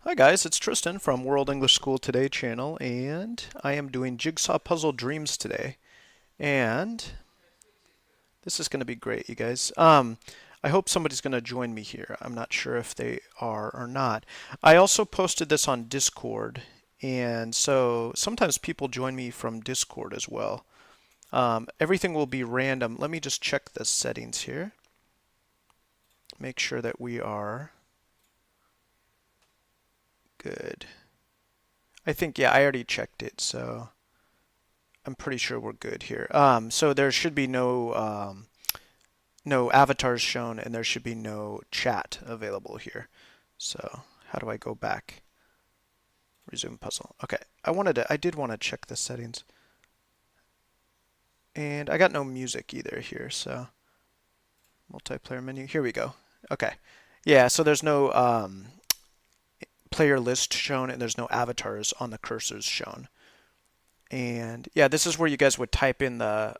Hi guys, it's Tristan from World English School Today channel, and I am doing Jigsaw Puzzle Dreams today. And this is going to be great, you guys. I hope somebody's going to join me here. I'm not sure if they are or not. I also posted this on Discord, and so sometimes people join me from Discord as well. Everything will be random. Let me just check the settings here. Make sure that we are good. I think, yeah, I already checked it, so I'm pretty sure we're good here. So there should be no avatars shown, and there should be no chat available here. So how do I go back? Resume puzzle. Okay, I did want to check the settings, and I got no music either here. So multiplayer menu. Here we go. Okay, yeah. So there's no player list shown, and there's no avatars on the cursors shown. And yeah, this is where you guys would type in the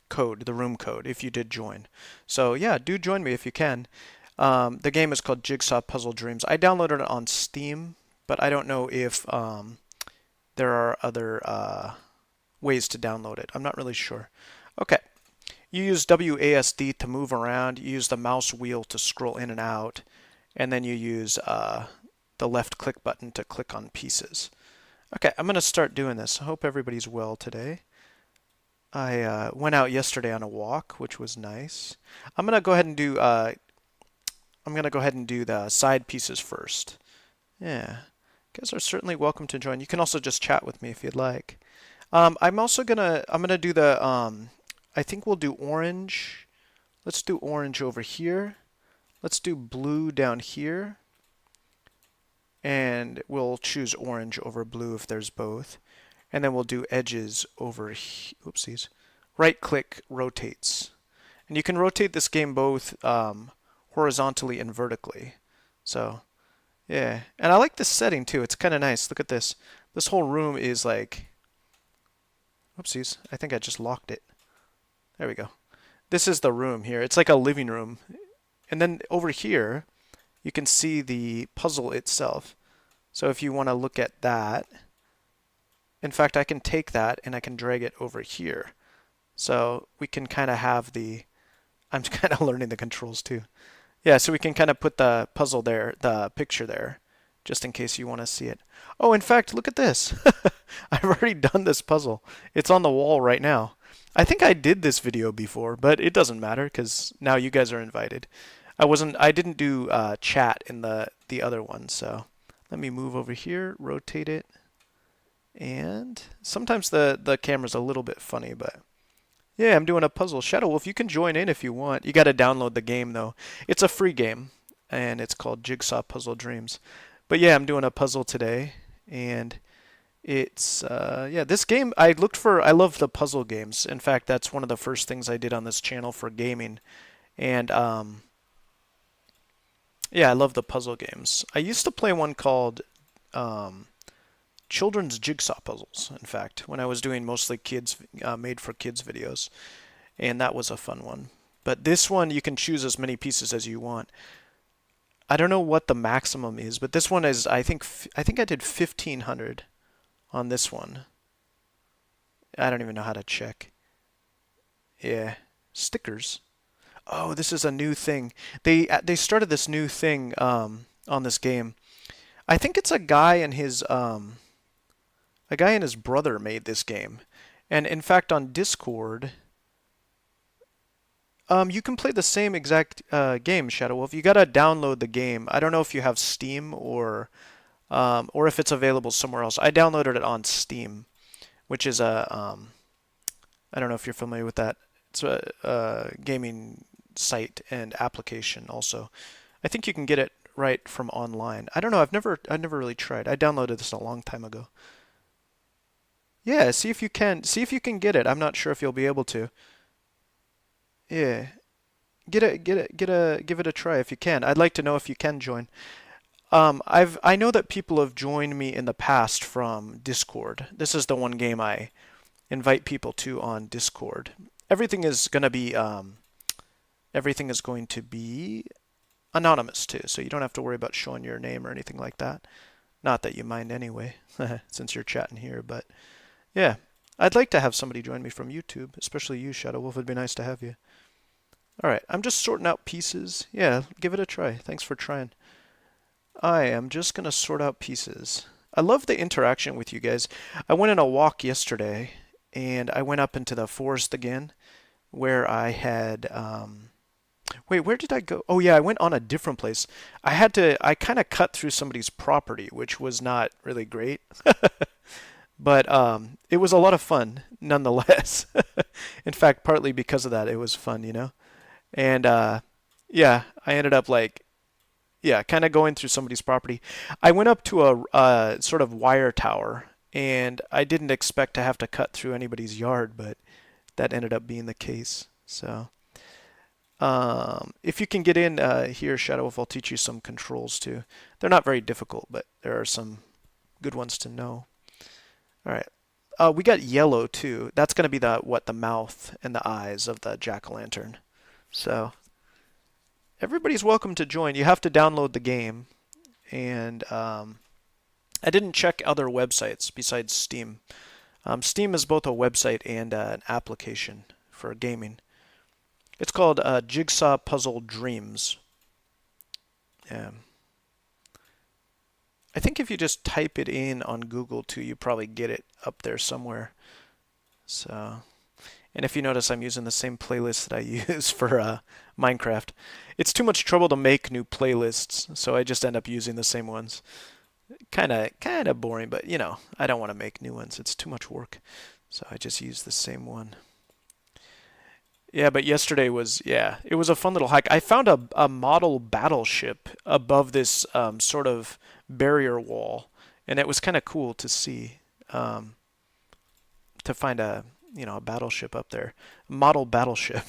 code, the room code, if you did join. So yeah, do join me if you can. The game is called Jigsaw Puzzle Dreams. I downloaded it on Steam, but I don't know if there are other ways to download it. I'm not really sure. Okay, you use WASD to move around. You use the mouse wheel to scroll in and out, and then you use the left click button to click on pieces. Okay, I'm going to start doing this. I hope everybody's well today. I went out yesterday on a walk, which was nice. I'm gonna go ahead and do the side pieces first. Yeah, you guys are certainly welcome to join. You can also just chat with me if you'd like. I'm gonna do the I think we'll do orange. Let's do orange over here. Let's do blue down here, and we'll choose orange over blue if there's both. And then we'll do edges over here. Oopsies. Right click rotates. And you can rotate this game both horizontally and vertically. So, yeah. And I like this setting too. It's kind of nice. Look at this. This whole room is like, oopsies. I think I just locked it. There we go. This is the room here. It's like a living room. And then over here, you can see the puzzle itself. So if you want to look at that, in fact, I can take that and I can drag it over here. So we can kind of have the, I'm kind of learning the controls too. Yeah, so we can kind of put the puzzle there, the picture there, just in case you want to see it. Oh, in fact, look at this. I've already done this puzzle. It's on the wall right now. I think I did this video before, but it doesn't matter because now you guys are invited. I didn't do chat in the other one, so let me move over here, rotate it, and sometimes the camera's a little bit funny, but yeah, I'm doing a puzzle. Shadow Wolf, you can join in if you want. You got to download the game though. It's a free game, and it's called Jigsaw Puzzle Dreams. But yeah, I'm doing a puzzle today, and it's yeah, this game I love the puzzle games. In fact, that's one of the first things I did on this channel for gaming, and yeah, I love the puzzle games. I used to play one called um, children's jigsaw puzzles. In fact, when I was doing mostly kids made for kids videos, and that was a fun one. But this one, you can choose as many pieces as you want. I don't know what the maximum is, but this one is I think I did 1500 on this one. I don't even know how to check. Yeah, stickers. Oh, this is a new thing. They started this new thing on this game. I think it's a guy and his brother made this game, and in fact on Discord, you can play the same exact game, Shadow Wolf. You gotta download the game. I don't know if you have Steam or if it's available somewhere else. I downloaded it on Steam, which is I don't know if you're familiar with that. It's a gaming site and application also. I think you can get it right from online. I don't know. I've never really tried. I downloaded this a long time ago. Yeah, see if you can get it. I'm not sure if you'll be able to. Yeah, give it a try if you can. I'd like to know if you can join. I know that people have joined me in the past from Discord. This is the one game I invite people to on Discord. Everything is gonna be everything is going to be anonymous too, so you don't have to worry about showing your name or anything like that. Not that you mind anyway, since you're chatting here, but yeah. I'd like to have somebody join me from YouTube, especially you, Shadow Wolf. It'd be nice to have you. All right, I'm just sorting out pieces. Yeah, give it a try. Thanks for trying. I am just going to sort out pieces. I love the interaction with you guys. I went on a walk yesterday, and I went up into the forest again, where I had wait, where did I go? Oh yeah, I went on a different place. I kind of cut through somebody's property, which was not really great. But it was a lot of fun nonetheless. In fact, partly because of that, it was fun, you know? And yeah, I ended up like, yeah, kind of going through somebody's property. I went up to a sort of wire tower, and I didn't expect to have to cut through anybody's yard, but that ended up being the case. So if you can get in here, Shadow Wolf, I'll teach you some controls too. They're not very difficult, but there are some good ones to know. All right. We got yellow too. That's going to be the mouth and the eyes of the jack-o'-lantern. So everybody's welcome to join. You have to download the game, and I didn't check other websites besides Steam. Steam is both a website and an application for gaming. It's called Jigsaw Puzzle Dreams. Yeah. I think if you just type it in on Google too, you probably get it up there somewhere. So, and if you notice, I'm using the same playlist that I use for Minecraft. It's too much trouble to make new playlists, so I just end up using the same ones. Kind of boring, but you know, I don't want to make new ones. It's too much work, so I just use the same one. Yeah, but yesterday was, yeah, it was a fun little hike. I found a model battleship above this sort of barrier wall, and it was kind of cool to see, to find a battleship up there. Model battleship.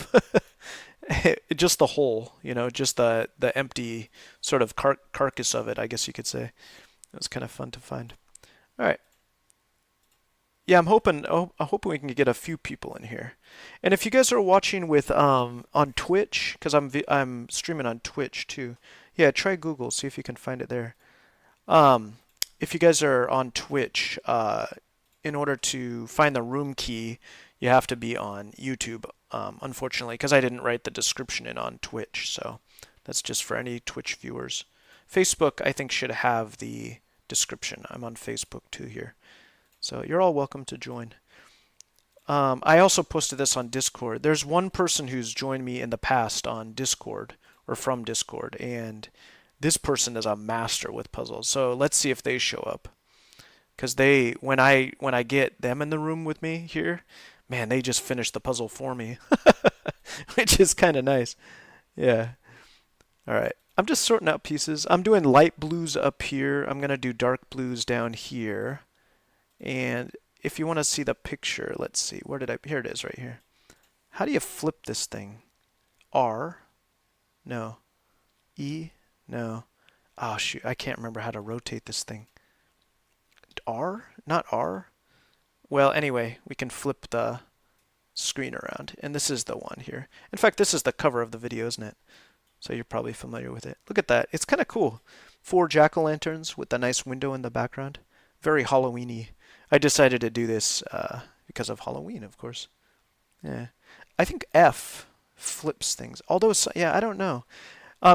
Just the whole, just the empty sort of carcass of it, I guess you could say. It was kind of fun to find. All right. Yeah, I'm hoping we can get a few people in here. And if you guys are watching with on Twitch, because I'm streaming on Twitch too. Yeah, try Google, see if you can find it there. If you guys are on Twitch, in order to find the room key, you have to be on YouTube. Unfortunately, because I didn't write the description in on Twitch, so that's just for any Twitch viewers. Facebook, I think, should have the description. I'm on Facebook too here. So you're all welcome to join. I also posted this on Discord. There's one person who's joined me in the past on Discord, or from Discord, and this person is a master with puzzles. So let's see if they show up. Because when I get them in the room with me here, man, they just finish the puzzle for me, which is kind of nice. Yeah. All right. I'm just sorting out pieces. I'm doing light blues up here. I'm going to do dark blues down here. And if you want to see the picture, let's see. Here it is right here. How do you flip this thing? R? No. E? No. Oh, shoot. I can't remember how to rotate this thing. R? Not R? Well, anyway, we can flip the screen around. And this is the one here. In fact, this is the cover of the video, isn't it? So you're probably familiar with it. Look at that. It's kind of cool. 4 jack-o'-lanterns with a nice window in the background. Very Halloween-y. I decided to do this because of Halloween, of course. Yeah, I think F flips things. Although, yeah, I don't know.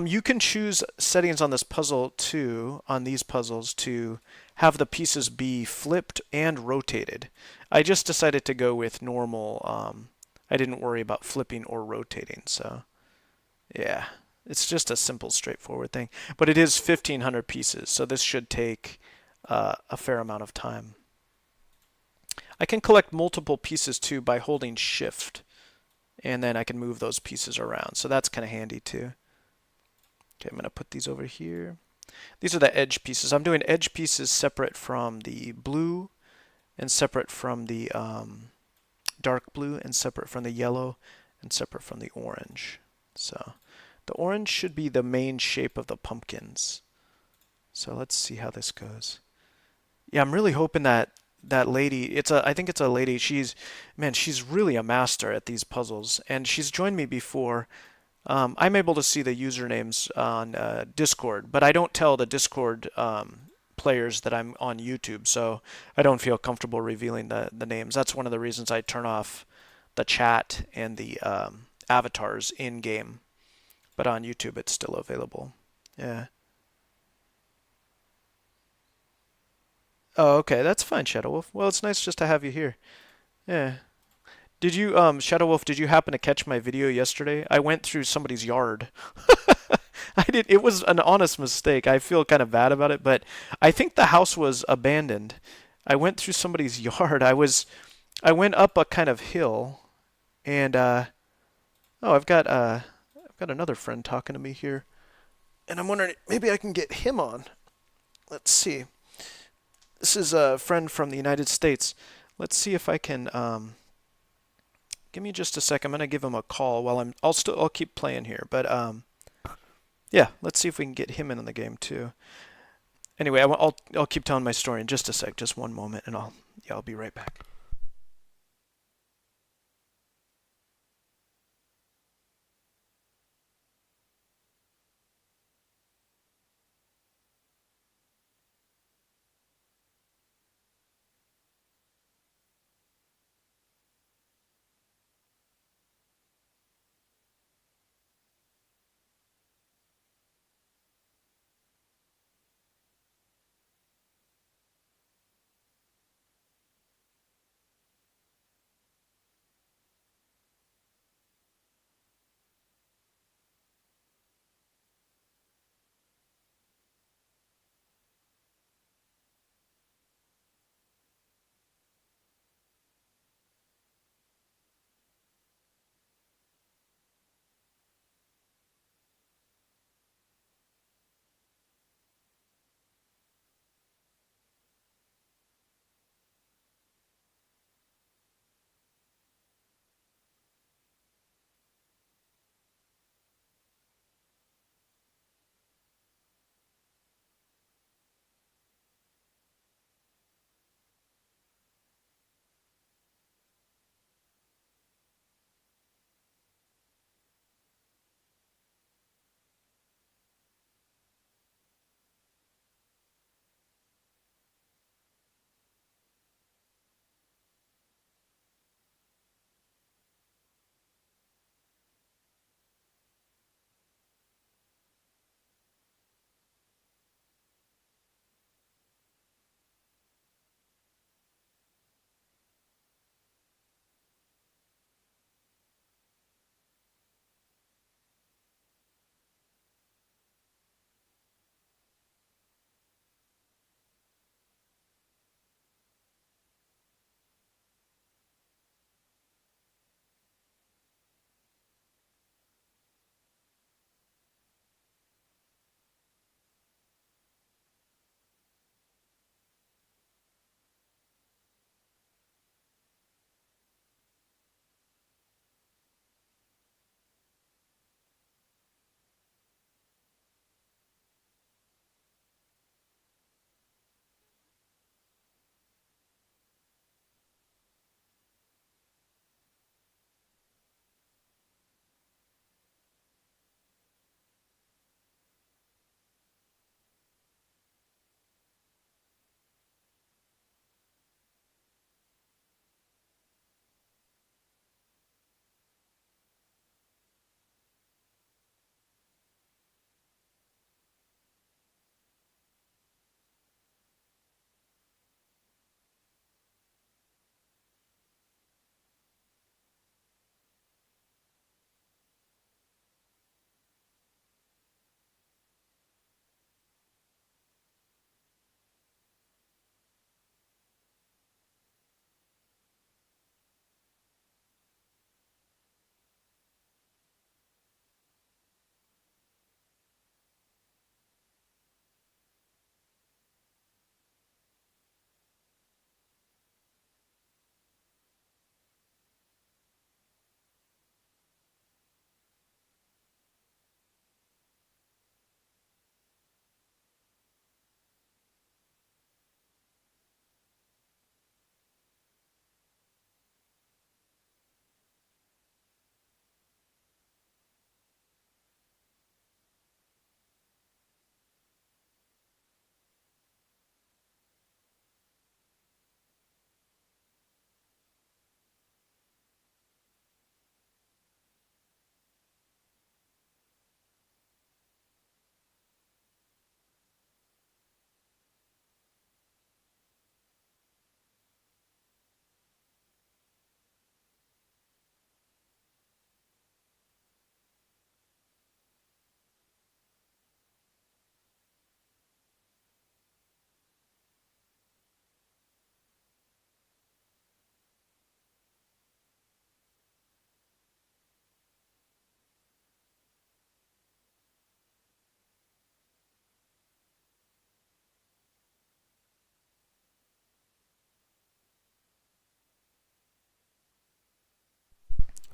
You can choose settings on this puzzle too, on these puzzles, to have the pieces be flipped and rotated. I just decided to go with normal. I didn't worry about flipping or rotating, so yeah, it's just a simple, straightforward thing. But it is 1,500 pieces, so this should take a fair amount of time. I can collect multiple pieces too by holding shift, and then I can move those pieces around, so that's kind of handy too. Okay, I'm going to put these over here. These are the edge pieces. I'm doing edge pieces separate from the blue, and separate from the dark blue, and separate from the yellow, and separate from the orange. So the orange should be the main shape of the pumpkins. So let's see how this goes. Yeah, I'm really hoping that lady, I think it's a lady, she's really a master at these puzzles, and she's joined me before. I'm able to see the usernames on Discord, but I don't tell the Discord players that I'm on YouTube, so I don't feel comfortable revealing the names. That's one of the reasons I turn off the chat and the avatars in game, but on YouTube it's still available. Yeah. Oh, okay, that's fine, Shadow Wolf. Well, it's nice just to have you here. Yeah. Did you, Shadow Wolf, did you happen to catch my video yesterday? I went through somebody's yard. I did. It was an honest mistake. I feel kind of bad about it, but I think the house was abandoned. I went through somebody's yard. I went up a kind of hill, and oh, I've got another friend talking to me here, and I'm wondering maybe I can get him on. Let's see. This is a friend from the United States. Let's see if I can. Give me just a sec. I'm gonna give him a call while I'll keep playing here, but yeah, let's see if we can get him in on the game too. Anyway, I'll keep telling my story in just a sec, just one moment, and I'll be right back.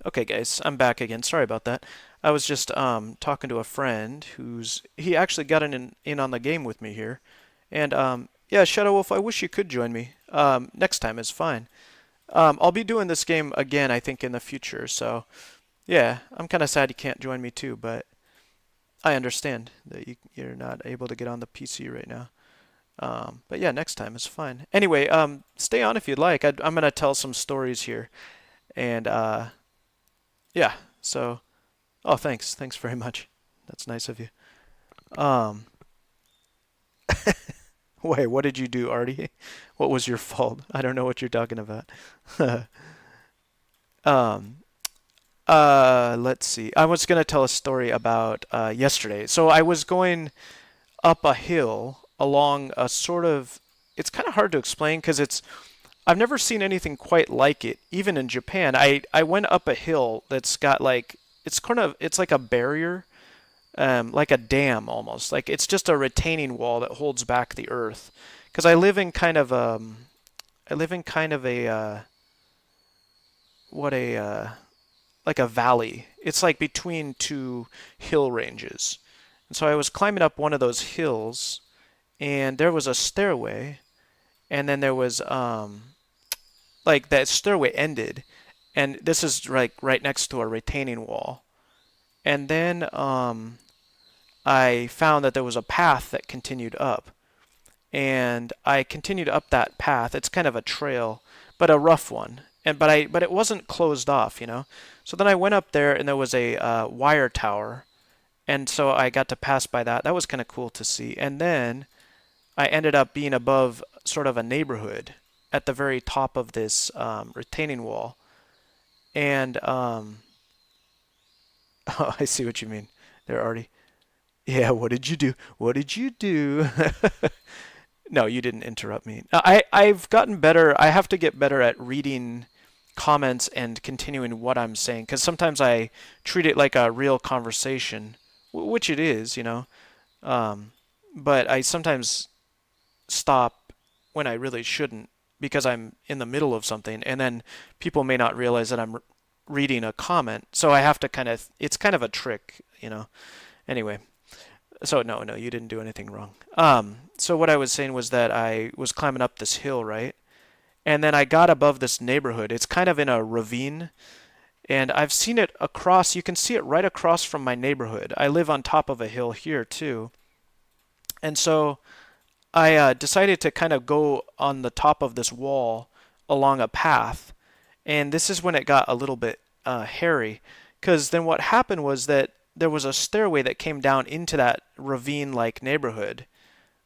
Okay, guys, I'm back again. Sorry about that. I was just talking to a friend he actually got in on the game with me here. And yeah, Shadow Wolf, I wish you could join me. Next time is fine. I'll be doing this game again, I think, in the future. So yeah, I'm kind of sad you can't join me too, but I understand that you're not able to get on the PC right now. But yeah, next time is fine. Anyway, stay on if you'd like. I'm gonna tell some stories here, and yeah. So, oh, thanks very much. That's nice of you. Um, Wait, what did you do, Artie? What was your fault? I don't know what you're talking about. um, let's see. I was gonna tell a story about yesterday. So I was going up a hill along a sort of. It's kind of hard to explain because I've never seen anything quite like it, even in Japan. I went up a hill that's got like it's like a barrier, like a dam almost. Like it's just a retaining wall that holds back the earth. Because I live in kind of a what a like a valley. It's like between two hill ranges. And so I was climbing up one of those hills, and there was a stairway, and then there was like that stairway ended, and this is like right next to a retaining wall. And then I found that there was a path that continued up, and I continued up that path. It's kind of a trail, but a rough one. And but it wasn't closed off. So then I went up there, and there was a wire tower, and so I got to pass by that. That was kind of cool to see. And then I ended up being above sort of a neighborhood at the very top of this retaining wall. And oh, I see what you mean there, Artie. Yeah, what did you do? What did you do? No, you didn't interrupt me. I've gotten better. I have to get better at reading comments and continuing what I'm saying because sometimes I treat it like a real conversation, which it is. Um, but I sometimes stop when I really shouldn't because I'm in the middle of something, and then people may not realize that I'm reading a comment. So I have to it's kind of a trick. Anyway, so no, you didn't do anything wrong. So what I was saying was that I was climbing up this hill, right? And then I got above this neighborhood. It's kind of in a ravine, and I've seen it across, you can see it right across from my neighborhood. I live on top of a hill here too. And so I decided to kind of go on the top of this wall along a path. And this is when it got a little bit hairy. Because then what happened was that there was a stairway that came down into that ravine like neighborhood.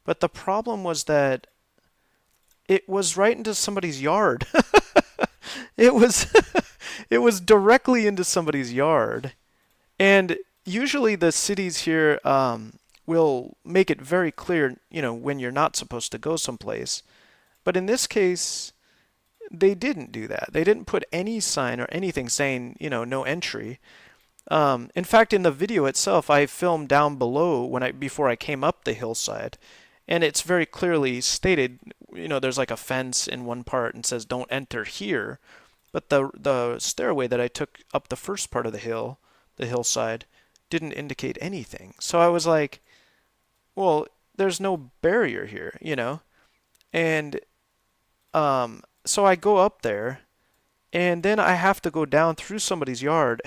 But the problem was that it was right into somebody's yard. It was it was directly into somebody's yard. And usually the cities here will make it very clear, when you're not supposed to go someplace. But in this case, they didn't do that. They didn't put any sign or anything saying, no entry. In fact, in the video itself, I filmed down below before I came up the hillside, and it's very clearly stated. There's like a fence in one part and says "Don't enter here," but the stairway that I took up the first part of the hillside, didn't indicate anything. So I was like, well, there's no barrier here. And so I go up there, and then I have to go down through somebody's yard.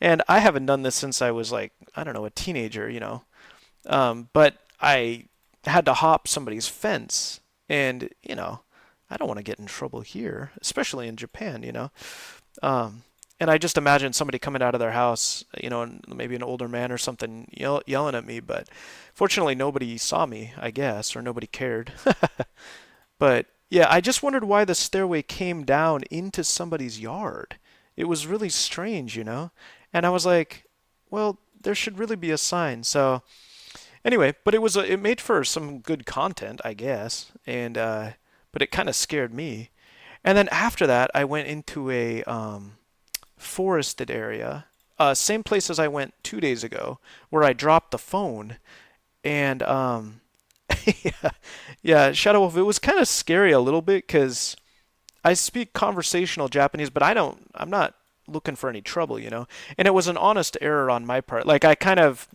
And I haven't done this since I was like, I don't know, a teenager. But I had to hop somebody's fence, and I don't want to get in trouble here, especially in Japan. And I just imagine somebody coming out of their house, maybe an older man or something, yelling at me. But fortunately, nobody saw me, I guess, or nobody cared. But yeah, I just wondered why the stairway came down into somebody's yard. It was really strange. And I was like, well, there should really be a sign. So anyway, but it made for some good content, I guess. And but it kind of scared me. And then after that, I went into a forested area, same place as I went 2 days ago, where I dropped the phone. And yeah, yeah, Shadow Wolf. It was kind of scary a little bit because I speak conversational Japanese, but I'm not. looking for any trouble, you know. And it was an honest error on my part. Like I kind of,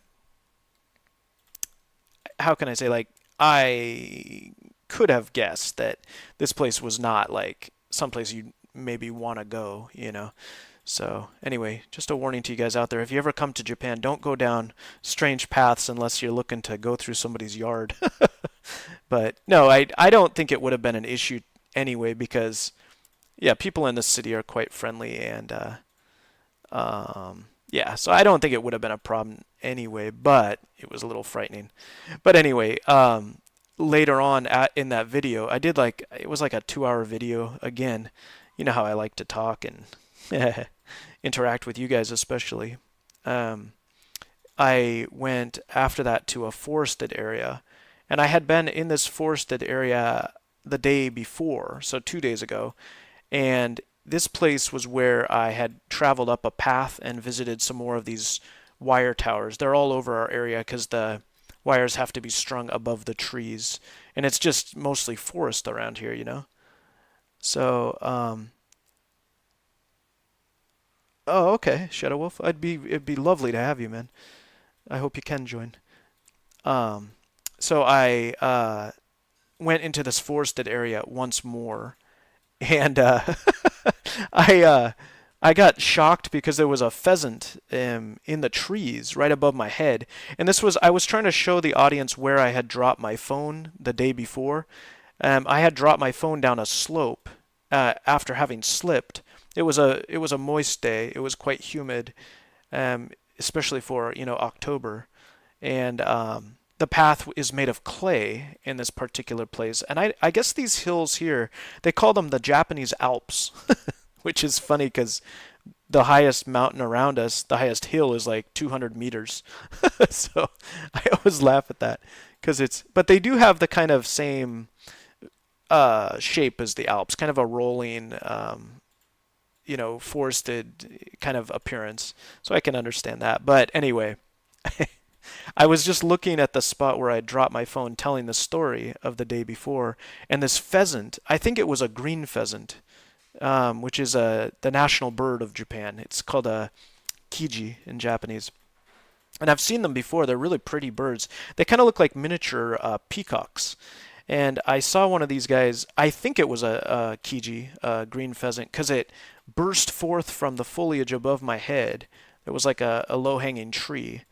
how can I say, like I could have guessed that this place was not like someplace you maybe want to go, you know. So anyway, just a warning to you guys out there. If you ever come to Japan, don't go down strange paths unless you're looking to go through somebody's yard. But no, I don't think it would have been an issue anyway because yeah, people in the city are quite friendly and yeah, so I don't think it would have been a problem anyway, but it was a little frightening. But anyway, later on in that video, I did like it was like a 2-hour video again. You know how I like to talk and interact with you guys especially. I went after that to a forested area, and I had been in this forested area the day before, so 2 days ago, and this place was where I had traveled up a path and visited some more of these wire towers. They're all over our area because the wires have to be strung above the trees, and it's just mostly forest around here, you know. So, oh, okay, Shadow Wolf. It'd be lovely to have you, man. I hope you can join. Um, so I went into this forested area once more, and I uh, I got shocked because there was a pheasant in the trees right above my head, and this was I was trying to show the audience where I had dropped my phone the day before. I had dropped my phone down a slope after having slipped. It was a moist day. It was quite humid, um, especially for October, and the path is made of clay in this particular place. And I guess these hills here, they call them the Japanese Alps, which is funny because the highest mountain around us, the highest hill is like 200 meters. So I always laugh at that because but they do have the kind of same shape as the Alps, kind of a rolling, forested kind of appearance. So I can understand that. But anyway, I was just looking at the spot where I dropped my phone telling the story of the day before, and this pheasant, I think it was a green pheasant, which is the national bird of Japan. It's called a kiji in Japanese. And I've seen them before. They're really pretty birds. They kind of look like miniature peacocks. And I saw one of these guys, I think it was a kiji, a green pheasant, because it burst forth from the foliage above my head. It was like a low-hanging tree.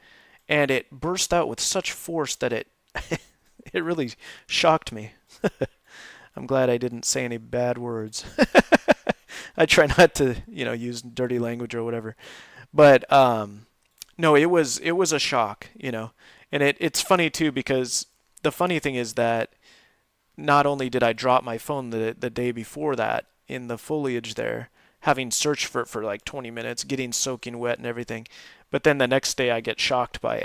And it burst out with such force that it it really shocked me. I'm glad I didn't say any bad words. I try not to, use dirty language or whatever. But no, it was a shock, And it's funny too because the funny thing is that not only did I drop my phone the day before that in the foliage there, having searched for it for like 20 minutes, getting soaking wet and everything, but then the next day I get shocked by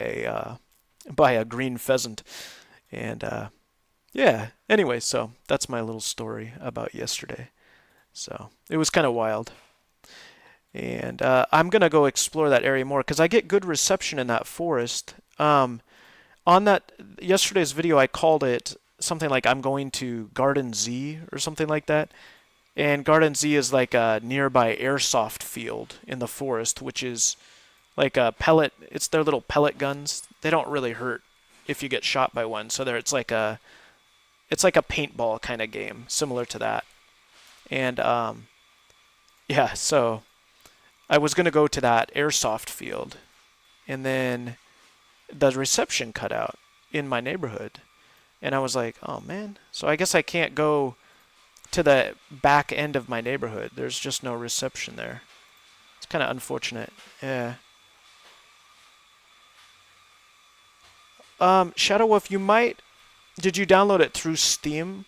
a green pheasant, and yeah. Anyway, so that's my little story about yesterday. So it was kind of wild, and I'm gonna go explore that area more because I get good reception in that forest. On that yesterday's video, I called it something like I'm going to Garden Z or something like that. And Garden Z is like a nearby airsoft field in the forest, which is like a pellet. It's their little pellet guns. They don't really hurt if you get shot by one. So it's like a paintball kind of game, similar to that. And yeah, so I was gonna go to that airsoft field, and then the reception cut out in my neighborhood, and I was like, oh man. So I guess I can't go to the back end of my neighborhood. There's just no reception there. It's kind of unfortunate. Yeah. Shadow Wolf, you might. Did you download it through Steam?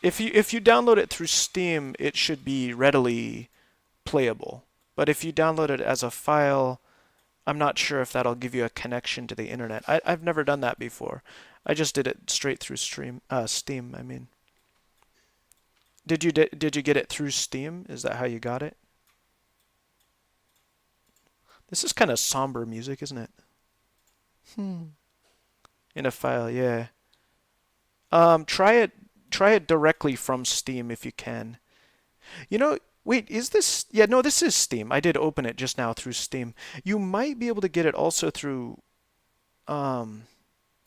If you download it through Steam, it should be readily playable. But if you download it as a file, I'm not sure if that'll give you a connection to the internet. I've never done that before. I just did it straight through Steam. I mean, did you get it through Steam? Is that how you got it? This is kind of somber music, isn't it? Hmm. In a file, yeah. Try it directly from Steam if you can. You know, Wait, is this? Yeah, no, this is Steam. I did open it just now through Steam. You might be able to get it also through, um,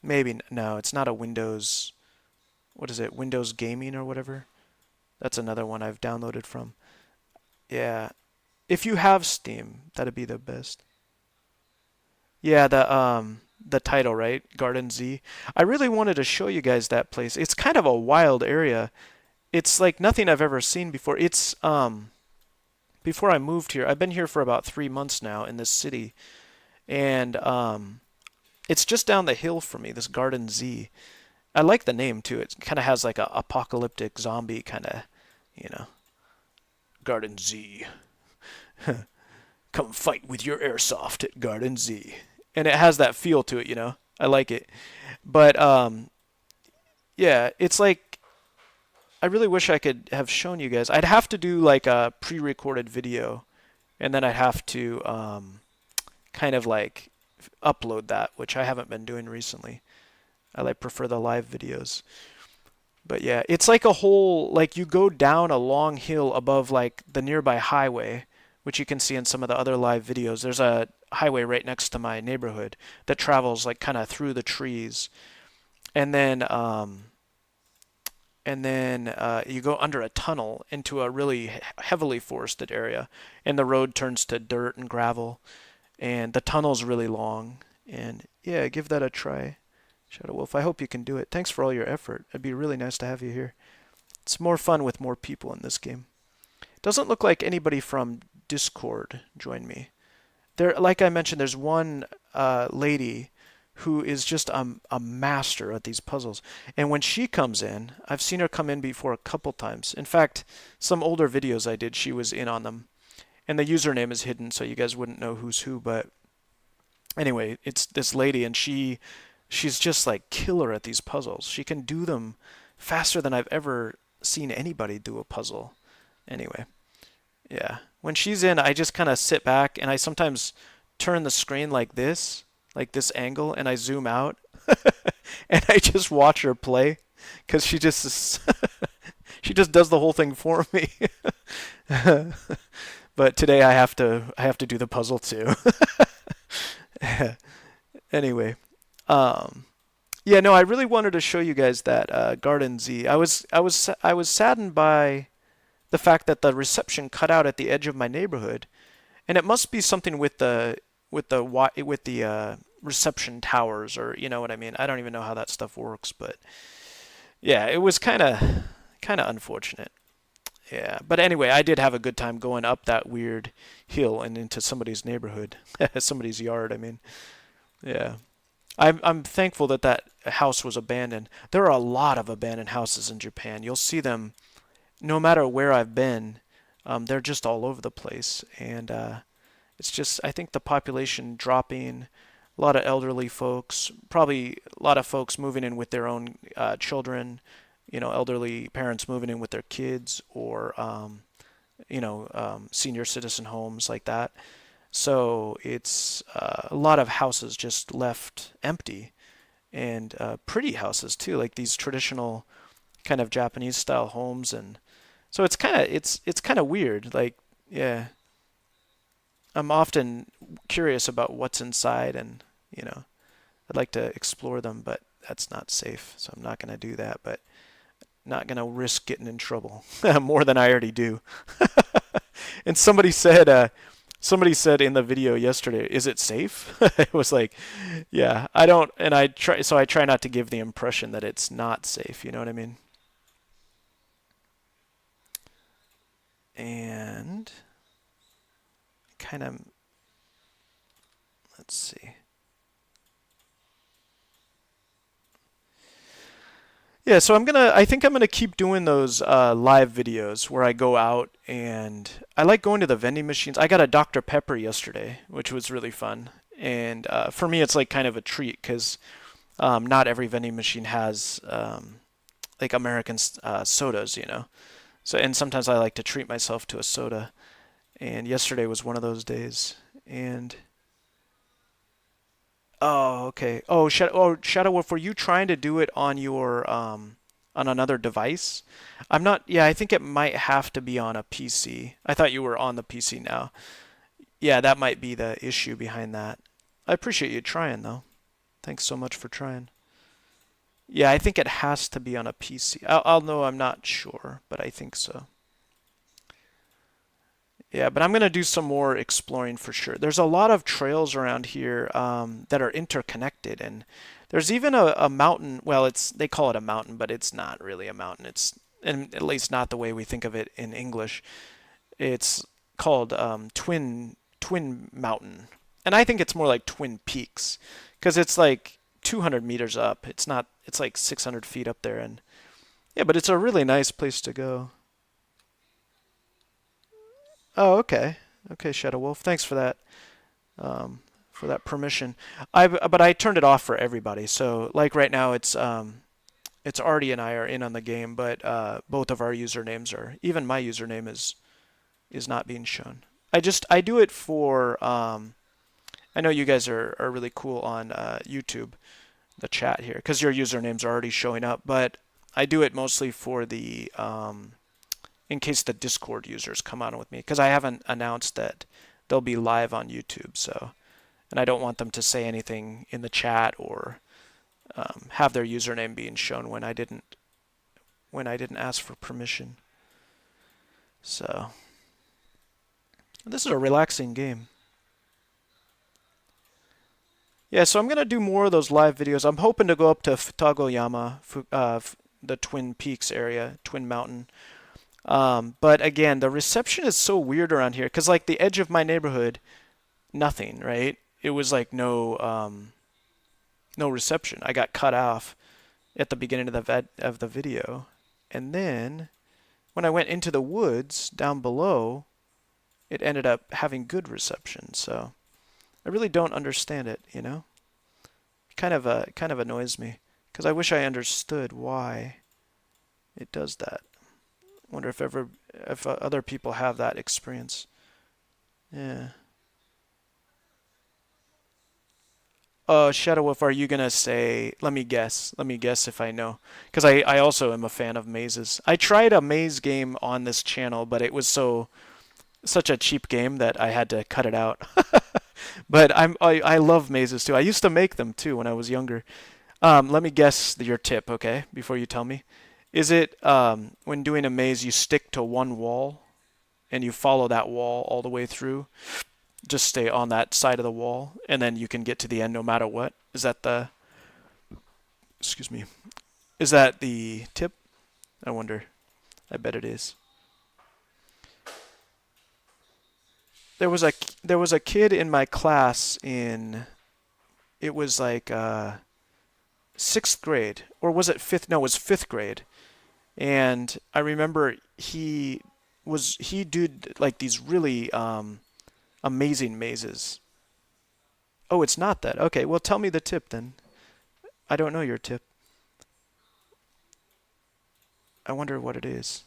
maybe, no, it's not a Windows, what is it? Windows Gaming or whatever? That's another one I've downloaded from. Yeah. If you have Steam, that'd be the best. Yeah, the title, right? Garden Z. I really wanted to show you guys that place. It's kind of a wild area. It's like nothing I've ever seen before. It's before I moved here, I've been here for about 3 months now in this city, and it's just down the hill from me, this Garden Z. I like the name too. It kind of has like a apocalyptic zombie kind of, you know, Garden Z. Come fight with your airsoft at Garden Z. And it has that feel to it, you know. I like it. But yeah, it's like I really wish I could have shown you guys. I'd have to do like a pre-recorded video, and then I'd have to kind of like upload that, which I haven't been doing recently. I like prefer the live videos. But yeah, it's like a whole like you go down a long hill above like the nearby highway, which you can see in some of the other live videos. There's a highway right next to my neighborhood that travels like kind of through the trees, and then you go under a tunnel into a really heavily forested area, and the road turns to dirt and gravel, and the tunnel's really long. And yeah, give that a try, Shadow Wolf. I hope you can do it. Thanks for all your effort. It'd be really nice to have you here. It's more fun with more people in this game. Doesn't look like anybody from Discord joined me. There, like I mentioned, there's one lady who is just a master at these puzzles. And when she comes in, I've seen her come in before a couple times. In fact, some older videos I did, she was in on them. And the username is hidden, so you guys wouldn't know who's who. But anyway, it's this lady, and she's just like killer at these puzzles. She can do them faster than I've ever seen anybody do a puzzle. Anyway, yeah. When she's in, I just kind of sit back and I sometimes turn the screen like this angle, and I zoom out and I just watch her play because she just she just does the whole thing for me. But today I have to do the puzzle too. Anyway, um, yeah, no, I really wanted to show you guys that Garden Z. I was saddened by the fact that the reception cut out at the edge of my neighborhood, and it must be something with the reception towers, or you know what I mean. I don't even know how that stuff works, but yeah, it was kind of unfortunate. Yeah, but anyway, I did have a good time going up that weird hill and into somebody's neighborhood, somebody's yard. I mean, yeah. I'm thankful that that house was abandoned. There are a lot of abandoned houses in Japan. You'll see them no matter where I've been. They're just all over the place, and it's just I think the population dropping, a lot of elderly folks, probably a lot of folks moving in with their own children, you know, elderly parents moving in with their kids, or senior citizen homes like that. So it's a lot of houses just left empty, and pretty houses too, like these traditional kind of Japanese style homes. And so it's kind of weird. Like, yeah, I'm often curious about what's inside, and I'd like to explore them, but that's not safe, so I'm not going to do that. But not going to risk getting in trouble more than I already do. And somebody said in the video yesterday, "Is it safe?" It was like, yeah, I don't, and I try not to give the impression that it's not safe. You know what I mean? And kind of, let's see. Yeah, so I think I'm gonna keep doing those live videos where I go out, and I like going to the vending machines. I got a Dr. Pepper yesterday, which was really fun. And for me, it's like kind of a treat because not every vending machine has like American sodas, you know. So, and sometimes I like to treat myself to a soda. And yesterday was one of those days. And oh, okay. Oh, Shadow Wolf, were you trying to do it on your on another device. I'm not, yeah, I think it might have to be on a PC. I thought you were on the PC now. Yeah, that might be the issue behind that. I appreciate you trying though. Thanks so much for trying. Yeah, I think it has to be on a PC. I'll know, I'm not sure, but I think so. Yeah, but I'm going to do some more exploring for sure. There's a lot of trails around here that are interconnected, and there's even a mountain. Well, they call it a mountain, but it's not really a mountain. It's, and at least not the way we think of it in English. It's called Twin Mountain, and I think it's more like Twin Peaks because it's like 200 meters up. It's not. It's like 600 feet up there, and yeah, but it's a really nice place to go. Oh, okay. Okay, Shadow Wolf. Thanks for that permission. But I turned it off for everybody. So like right now, it's Artie and I are in on the game, but both of our usernames are. Even my username is not being shown. I do it for. I know you guys are really cool on YouTube, the chat here, because your usernames are already showing up. But I do it mostly for the in case the Discord users come on with me, because I haven't announced that they'll be live on YouTube. So, and I don't want them to say anything in the chat or have their username being shown when I didn't ask for permission. So, this is a relaxing game. Yeah, so I'm gonna do more of those live videos. I'm hoping to go up to Futagoyama, the Twin Peaks area, Twin Mountain. But again, the reception is so weird around here because like the edge of my neighborhood, nothing, right? It was like no reception. I got cut off at the beginning of the video, and then when I went into the woods down below, it ended up having good reception. So I really don't understand it, you know? Kind of annoys me because I wish I understood why it does that. Wonder if other people have that experience. Yeah. Shadow Wolf, are you gonna say? Let me guess. Let me guess if I know, because I also am a fan of mazes. I tried a maze game on this channel, but it was such a cheap game that I had to cut it out. But I love mazes too. I used to make them too when I was younger. Let me guess your tip, okay? Before you tell me. Is it when doing a maze, you stick to one wall and you follow that wall all the way through? Just stay on that side of the wall, and then you can get to the end no matter what. Is that the, excuse me, is that the tip? I wonder. I bet it is. There was a kid in my class in, it was like sixth grade, or was it fifth? No, it was fifth grade. And I remember he did like these really amazing mazes. Oh, it's not that. Okay, well tell me the tip then. I don't know your tip. I wonder what it is.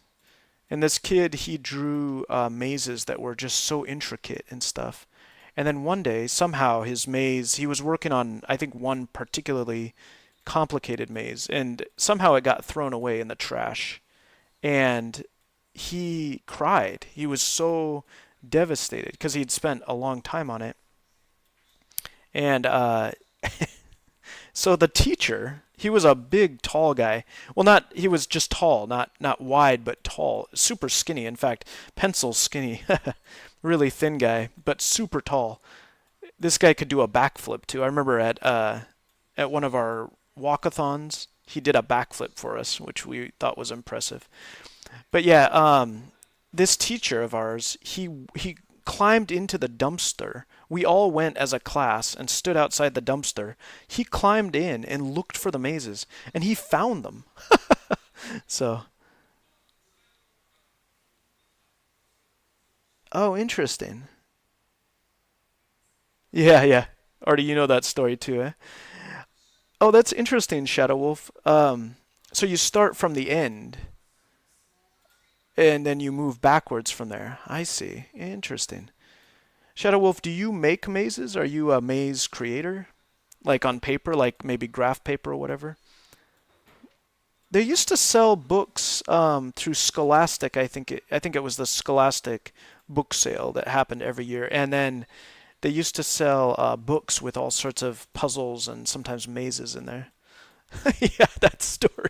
And this kid, he drew mazes that were just so intricate and stuff. And then one day, somehow, his maze, he was working on, I think, one particularly complicated maze, and somehow it got thrown away in the trash. And he cried. He was so devastated because he'd spent a long time on it. And so the teacher, he was a big, tall guy. Well, not, he was just tall, not wide, but tall, super skinny. In fact, pencil skinny, really thin guy, but super tall. This guy could do a backflip too. I remember at one of our walkathons, he did a backflip for us, which we thought was impressive. But yeah, this teacher of ours, he climbed into the dumpster. We all went as a class and stood outside the dumpster. He climbed in and looked for the mazes, and he found them. So, oh, interesting. Yeah, yeah. Artie, you know that story too, eh? Oh, that's interesting, Shadow Wolf. So you start from the end, and then you move backwards from there. I see. Interesting. Shadow Wolf, do you make mazes? Are you a maze creator? Like on paper, like maybe graph paper or whatever? They used to sell books through Scholastic. I think it was the Scholastic book sale that happened every year, and then they used to sell books with all sorts of puzzles and sometimes mazes in there. Yeah, that story.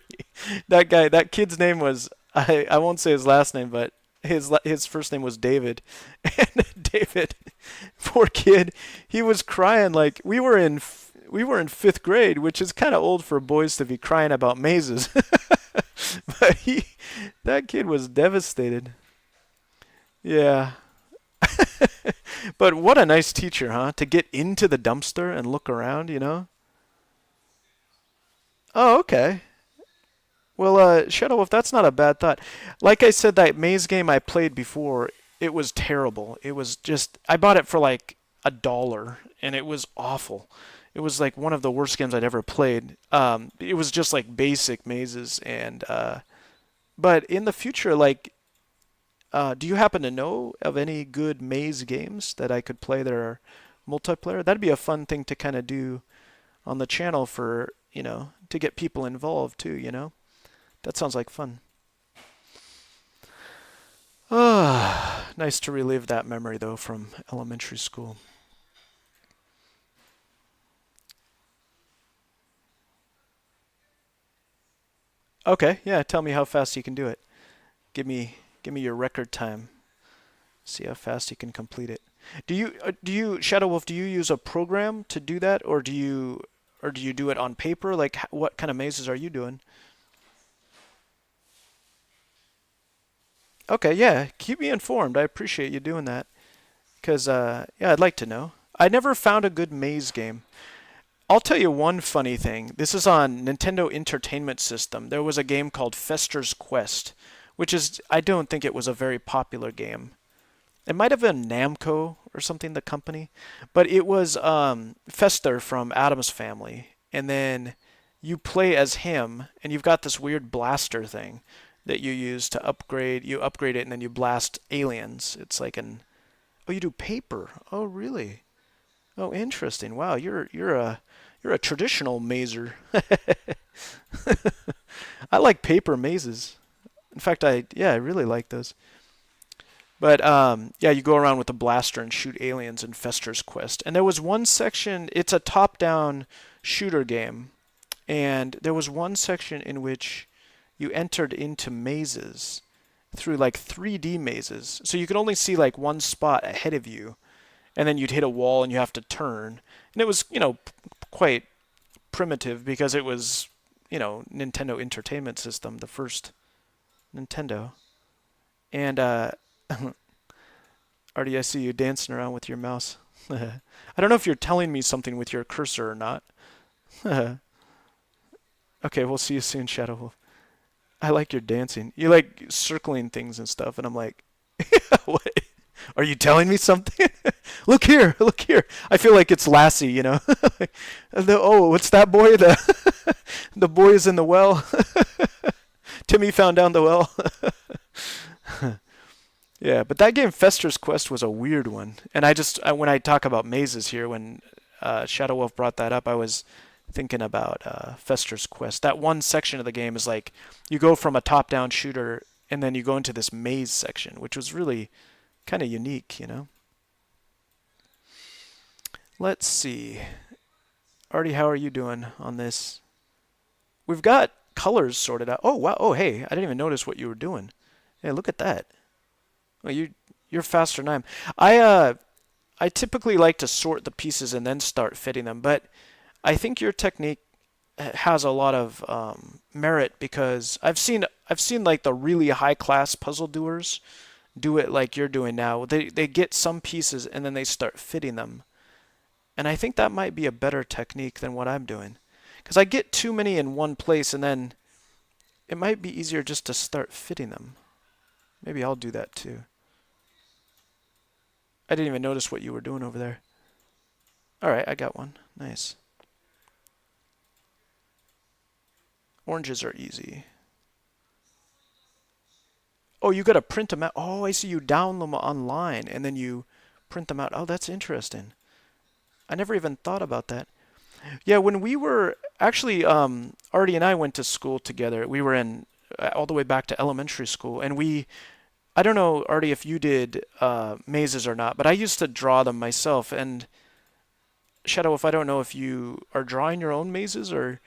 That guy, that kid's name was I won't say his last name, but his first name was David. And David, poor kid, he was crying like we were in fifth grade, which is kind of old for boys to be crying about mazes. But that kid was devastated. Yeah. But what a nice teacher, huh? To get into the dumpster and look around, you know? Oh, okay. Well, Shadow Wolf, that's not a bad thought. Like I said, that maze game I played before, it was terrible. It was just, I bought it for like $1, and it was awful. It was like one of the worst games I'd ever played. It was just like basic mazes, and but in the future, like, do you happen to know of any good maze games that I could play that are multiplayer? That'd be a fun thing to kind of do on the channel for, to get people involved too, you know? That sounds like fun. Ah, nice to relive that memory though from elementary school. Okay, yeah, tell me how fast you can do it. Give me your record time. See how fast you can complete it. Do you Shadow Wolf, do you use a program to do that, or do you do it on paper? Like what kind of mazes are you doing? Okay, yeah, keep me informed. I appreciate you doing that. Because, yeah, I'd like to know. I never found a good maze game. I'll tell you one funny thing. This is on Nintendo Entertainment System. There was a game called Fester's Quest, which is, I don't think it was a very popular game. It might have been Namco or something, the company. But it was Fester from Addams Family. And then you play as him, and you've got this weird blaster thing that you use to upgrade. You upgrade it, and then you blast aliens. It's like an. Oh, you do paper. Oh, really? Oh, interesting. Wow, you're a traditional mazer. I like paper mazes. In fact, I really like those. But yeah, you go around with a blaster and shoot aliens in Fester's Quest. And there was one section. It's a top-down shooter game, and there was one section in which you entered into mazes through like 3D mazes. So you could only see like one spot ahead of you, and then you'd hit a wall and you have to turn. And it was, quite primitive because it was, Nintendo Entertainment System, the first Nintendo. And Artie, I see you dancing around with your mouse. I don't know if you're telling me something with your cursor or not. Okay, we'll see you soon, Shadow Wolf. I like your dancing. You like circling things and stuff, and I'm like, what? Are you telling me something? Look here, look here. I feel like it's Lassie, you know. Oh, what's that boy? The boy is in the well. Timmy found down the well. Yeah, but that game Fester's Quest was a weird one. And when I talk about mazes here, when Shadow Wolf brought that up, I was thinking about Fester's Quest. That one section of the game is like you go from a top-down shooter and then you go into this maze section, which was really kind of unique, you know. Let's see. Artie, how are you doing on this? We've got colors sorted out. Oh, wow. Oh, hey, I didn't even notice what you were doing. Hey, look at that. Well, you're faster than I am. I typically like to sort the pieces and then start fitting them, but I think your technique has a lot of merit because I've seen like the really high class puzzle doers do it like you're doing now. They get some pieces and then they start fitting them, and I think that might be a better technique than what I'm doing because I get too many in one place and then it might be easier just to start fitting them. Maybe I'll do that too. I didn't even notice what you were doing over there. All right, I got one. Nice. Oranges are easy. Oh, you gotta print them out. Oh, I see. You download them online and then you print them out. Oh, that's interesting. I never even thought about that. Yeah, when we were actually, Artie and I went to school together. We were in all the way back to elementary school, and I don't know, Artie, if you did mazes or not, but I used to draw them myself. And Shadow, if I don't know if you are drawing your own mazes or,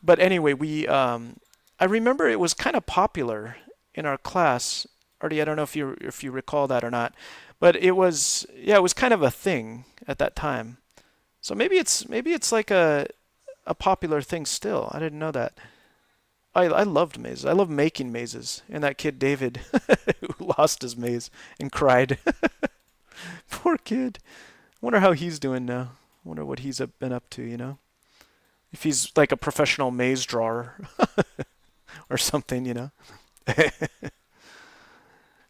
but anyway, I remember it was kind of popular in our class. Artie, I don't know if you recall that or not, but it was, yeah, it was kind of a thing at that time. So maybe it's like a popular thing still. I didn't know that. I loved mazes. I love making mazes. And that kid David who lost his maze and cried. Poor kid. Wonder how he's doing now. Wonder what he's been up to, you know? If he's like a professional maze drawer or something, you know?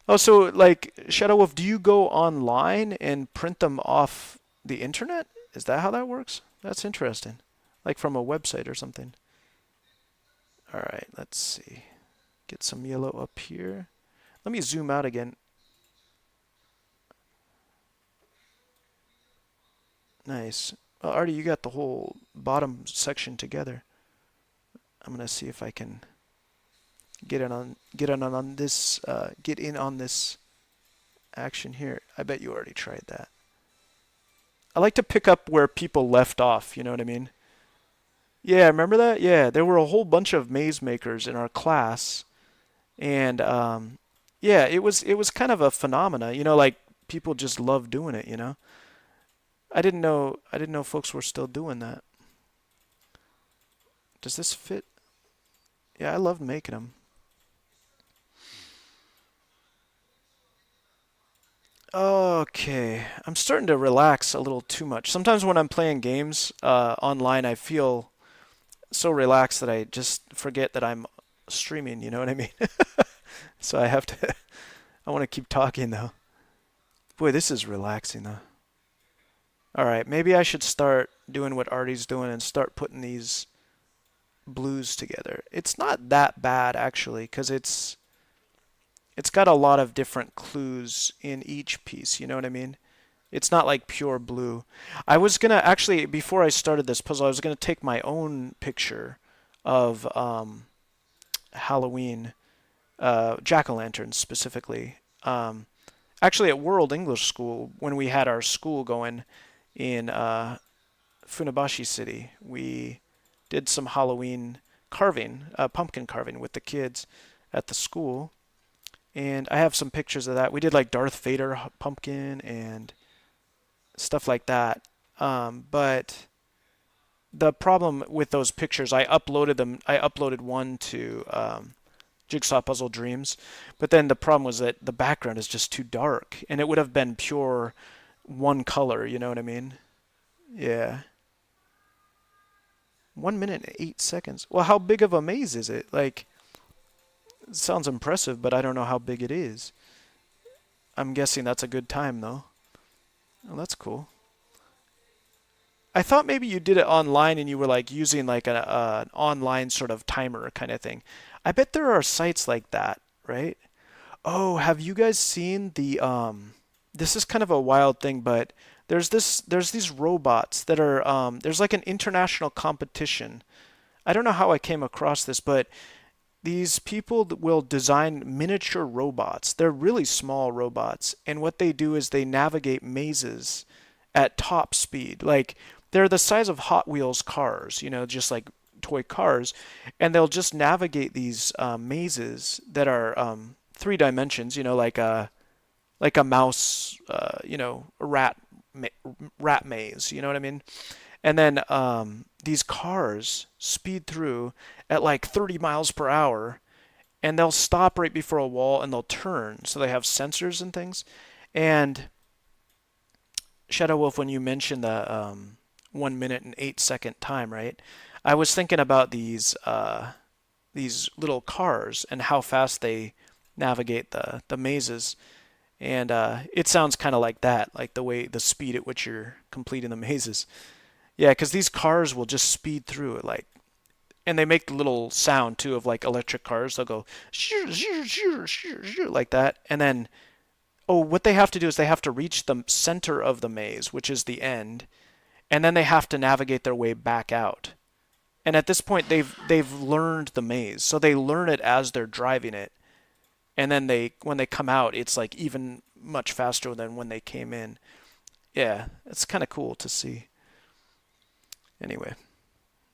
Oh, so like Shadow Wolf, do you go online and print them off the internet? Is that how that works? That's interesting. Like from a website or something. All right, let's see. Get some yellow up here. Let me zoom out again. Nice. Well, Artie, you got the whole bottom section together. I'm gonna see if I can get in on this action here. I bet you already tried that. I like to pick up where people left off, you know what I mean? Yeah, remember that? Yeah, there were a whole bunch of maze makers in our class, and yeah, it was kind of a phenomena, you know, like people just love doing it, you know. I didn't know folks were still doing that. Does this fit? Yeah, I love making them. Okay, I'm starting to relax a little too much. Sometimes when I'm playing games online, I feel so relaxed that I just forget that I'm streaming, you know what I mean? So I have to, I want to keep talking though. Boy, this is relaxing though. All right, maybe I should start doing what Artie's doing and start putting these blues together. It's not that bad actually, because it's got a lot of different clues in each piece, you know what I mean? It's not like pure blue. I was gonna actually, before I started this puzzle, I was gonna take my own picture of Halloween, jack-o'-lanterns specifically. Actually, at World English School, when we had our school going in Funabashi City, we did some Halloween carving, pumpkin carving with the kids at the school. And I have some pictures of that. We did like Darth Vader pumpkin and stuff like that. But the problem with those pictures, I uploaded them. I uploaded one to Jigsaw Puzzle Dreams, but then the problem was that the background is just too dark, and it would have been pure one color. You know what I mean? Yeah. 1 minute and 8 seconds. Well, how big of a maze is it? Like, it sounds impressive, but I don't know how big it is. I'm guessing that's a good time though. Oh, that's cool. I thought maybe you did it online and you were like using like an online sort of timer kind of thing. I bet there are sites like that, right? Oh, have you guys seen the this is kind of a wild thing, but there's these robots that are there's like an international competition. I don't know how I came across this, but these people that will design miniature robots. They're really small robots, and what they do is they navigate mazes at top speed. Like they're the size of Hot Wheels cars, you know, just like toy cars, and they'll just navigate these mazes that are 3 dimensions, you know, like a mouse, you know, a rat maze, you know what I mean? And then these cars speed through at like 30 miles per hour, and they'll stop right before a wall and they'll turn. So they have sensors and things. And Shadow Wolf, when you mentioned the 1 minute and 8 second time, right? I was thinking about these little cars and how fast they navigate the mazes. And it sounds kind of like that, like the speed at which you're completing the mazes. Yeah, because these cars will just speed through it, like, and they make the little sound too of like electric cars. They'll go shoo, shoo, shoo, shoo, shoo, like that, and then oh, what they have to do is they have to reach the center of the maze, which is the end, and then they have to navigate their way back out. And at this point, they've learned the maze, so they learn it as they're driving it, and then when they come out, it's like even much faster than when they came in. Yeah, it's kind of cool to see. Anyway,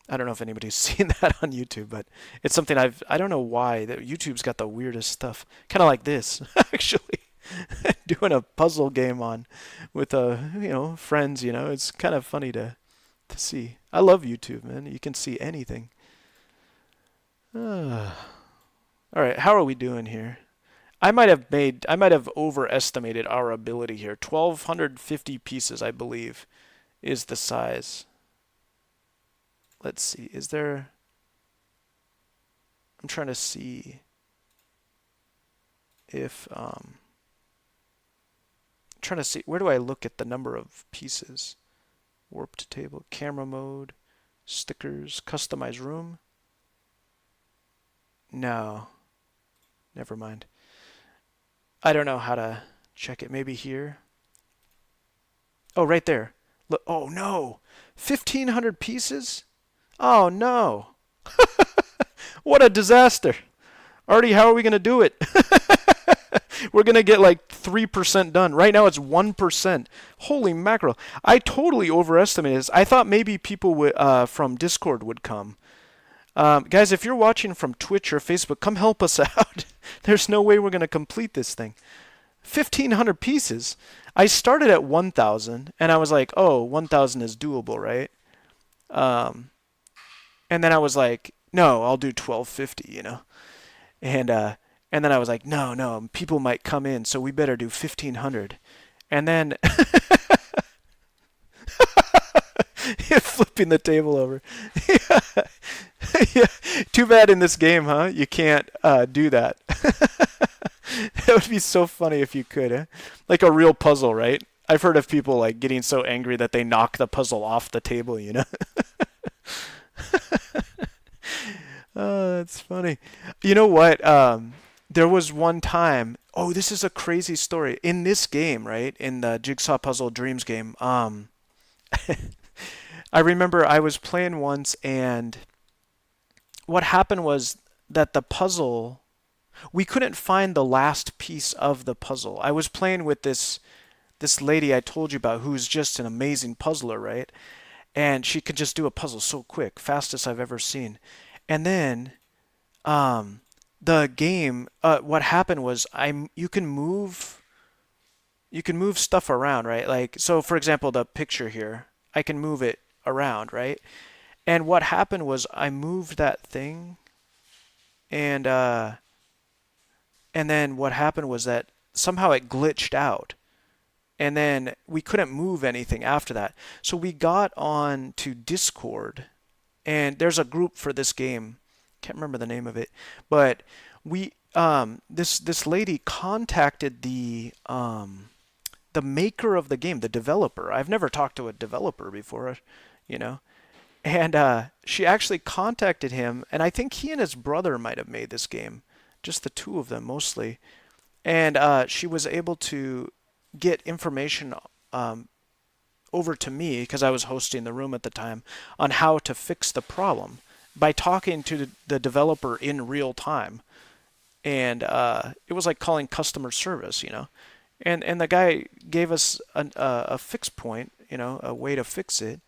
I don't know if anybody's seen that on YouTube, but it's something I don't know why that YouTube's got the weirdest stuff. Kind of like this, actually. Doing a puzzle game on with friends, it's kind of funny to see. I love YouTube, man. You can see anything. All right, how are we doing here? I might have overestimated our ability here. 1,250 pieces, I believe, is the size. Let's see. Is there... I'm trying to see if... trying to see, where do I look at the number of pieces? Warped table, camera mode, stickers, customize room. No, never mind. I don't know how to check it. Maybe here. Oh, right there. Look. Oh no, 1,500 pieces. Oh no, what a disaster. Artie, how are we gonna do it? We're going to get like 3% done. Right now it's 1%. Holy mackerel. I totally overestimated this. I thought maybe people from Discord would come. Guys, if you're watching from Twitch or Facebook, come help us out. There's no way we're going to complete this thing. 1,500 pieces. I started at 1,000 and I was like, oh, 1,000 is doable, right? And then I was like, no, I'll do 1,250, And then I was like, no, people might come in, so we better do 1,500. And then flipping the table over. Yeah. Too bad in this game, huh? You can't do that. That would be so funny if you could, eh? Like a real puzzle, right? I've heard of people like getting so angry that they knock the puzzle off the table, Oh, that's funny. You know what? There was one time, oh, this is a crazy story. In this game, right? In the Jigsaw Puzzle Dreams game, I remember I was playing once and what happened was that the puzzle, we couldn't find the last piece of the puzzle. I was playing with this lady I told you about who's just an amazing puzzler, right? And she could just do a puzzle so quick, fastest I've ever seen. And then the game, what happened was you can move stuff around, right? Like, so for example, the picture here, I can move it around, right? And what happened was I moved that thing, and then what happened was that somehow it glitched out, and then we couldn't move anything after that. So we got on to Discord, and there's a group for this game. Can't remember the name of it, but we this lady contacted the maker of the game, the developer. I've never talked to a developer before, and she actually contacted him, and I think he and his brother might have made this game, just the two of them mostly. And she was able to get information over to me, because I was hosting the room at the time, on how to fix the problem by talking to the developer in real time. And it was like calling customer service, And the guy gave us a fix point, a way to fix it.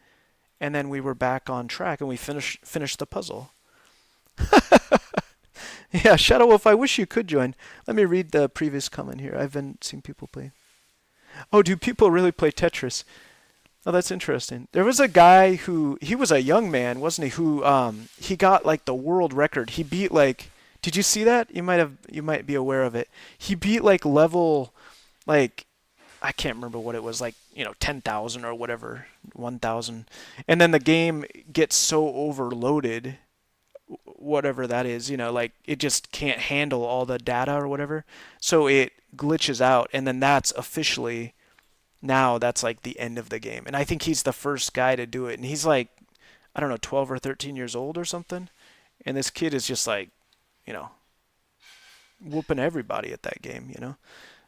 And then we were back on track, and we finished the puzzle. Yeah, Shadow Wolf, I wish you could join. Let me read the previous comment here. I've been seeing people play. Oh, do people really play Tetris? Oh, that's interesting. There was a guy he was a young man, wasn't he? Who he got like the world record. He beat like, did you see that? You might be aware of it. He beat like level, like, I can't remember what it was, like 10,000 or whatever, 1,000, and then the game gets so overloaded, whatever that is, like it just can't handle all the data or whatever, so it glitches out, and then that's officially. Now that's like the end of the game. And I think he's the first guy to do it. And he's like, I don't know, 12 or 13 years old or something. And this kid is just like, whooping everybody at that game,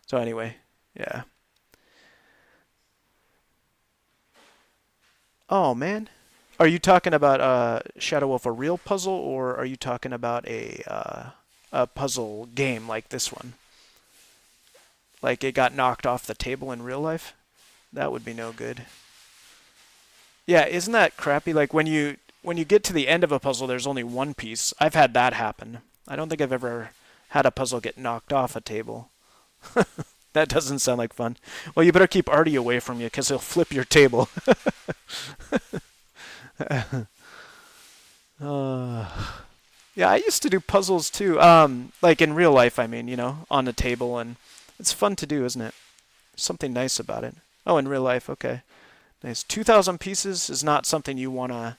So anyway, yeah. Oh man, are you talking about Shadow Wolf a real puzzle, or are you talking about a puzzle game like this one? Like it got knocked off the table in real life? That would be no good. Yeah, isn't that crappy? Like when you get to the end of a puzzle, there's only one piece. I've had that happen. I don't think I've ever had a puzzle get knocked off a table. That doesn't sound like fun. Well, you better keep Artie away from you because he'll flip your table. uh, yeah, I used to do puzzles too. Like in real life, I mean, on the table, and it's fun to do, isn't it? Something nice about it. Oh, in real life, okay. Nice. 2,000 pieces is not something you wanna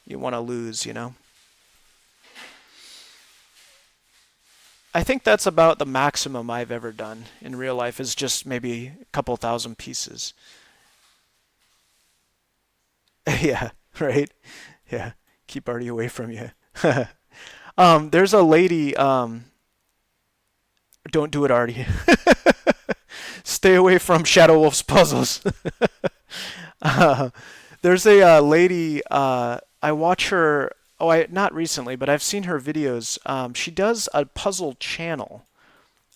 lose. I think that's about the maximum I've ever done in real life is just maybe a couple thousand pieces. Yeah, right? Yeah. Keep Artie away from you. There's a lady, don't do it, Artie. Stay away from Shadow Wolf's puzzles. uh, there's a lady, I watch her, oh, I not recently, but I've seen her videos. She does a puzzle channel,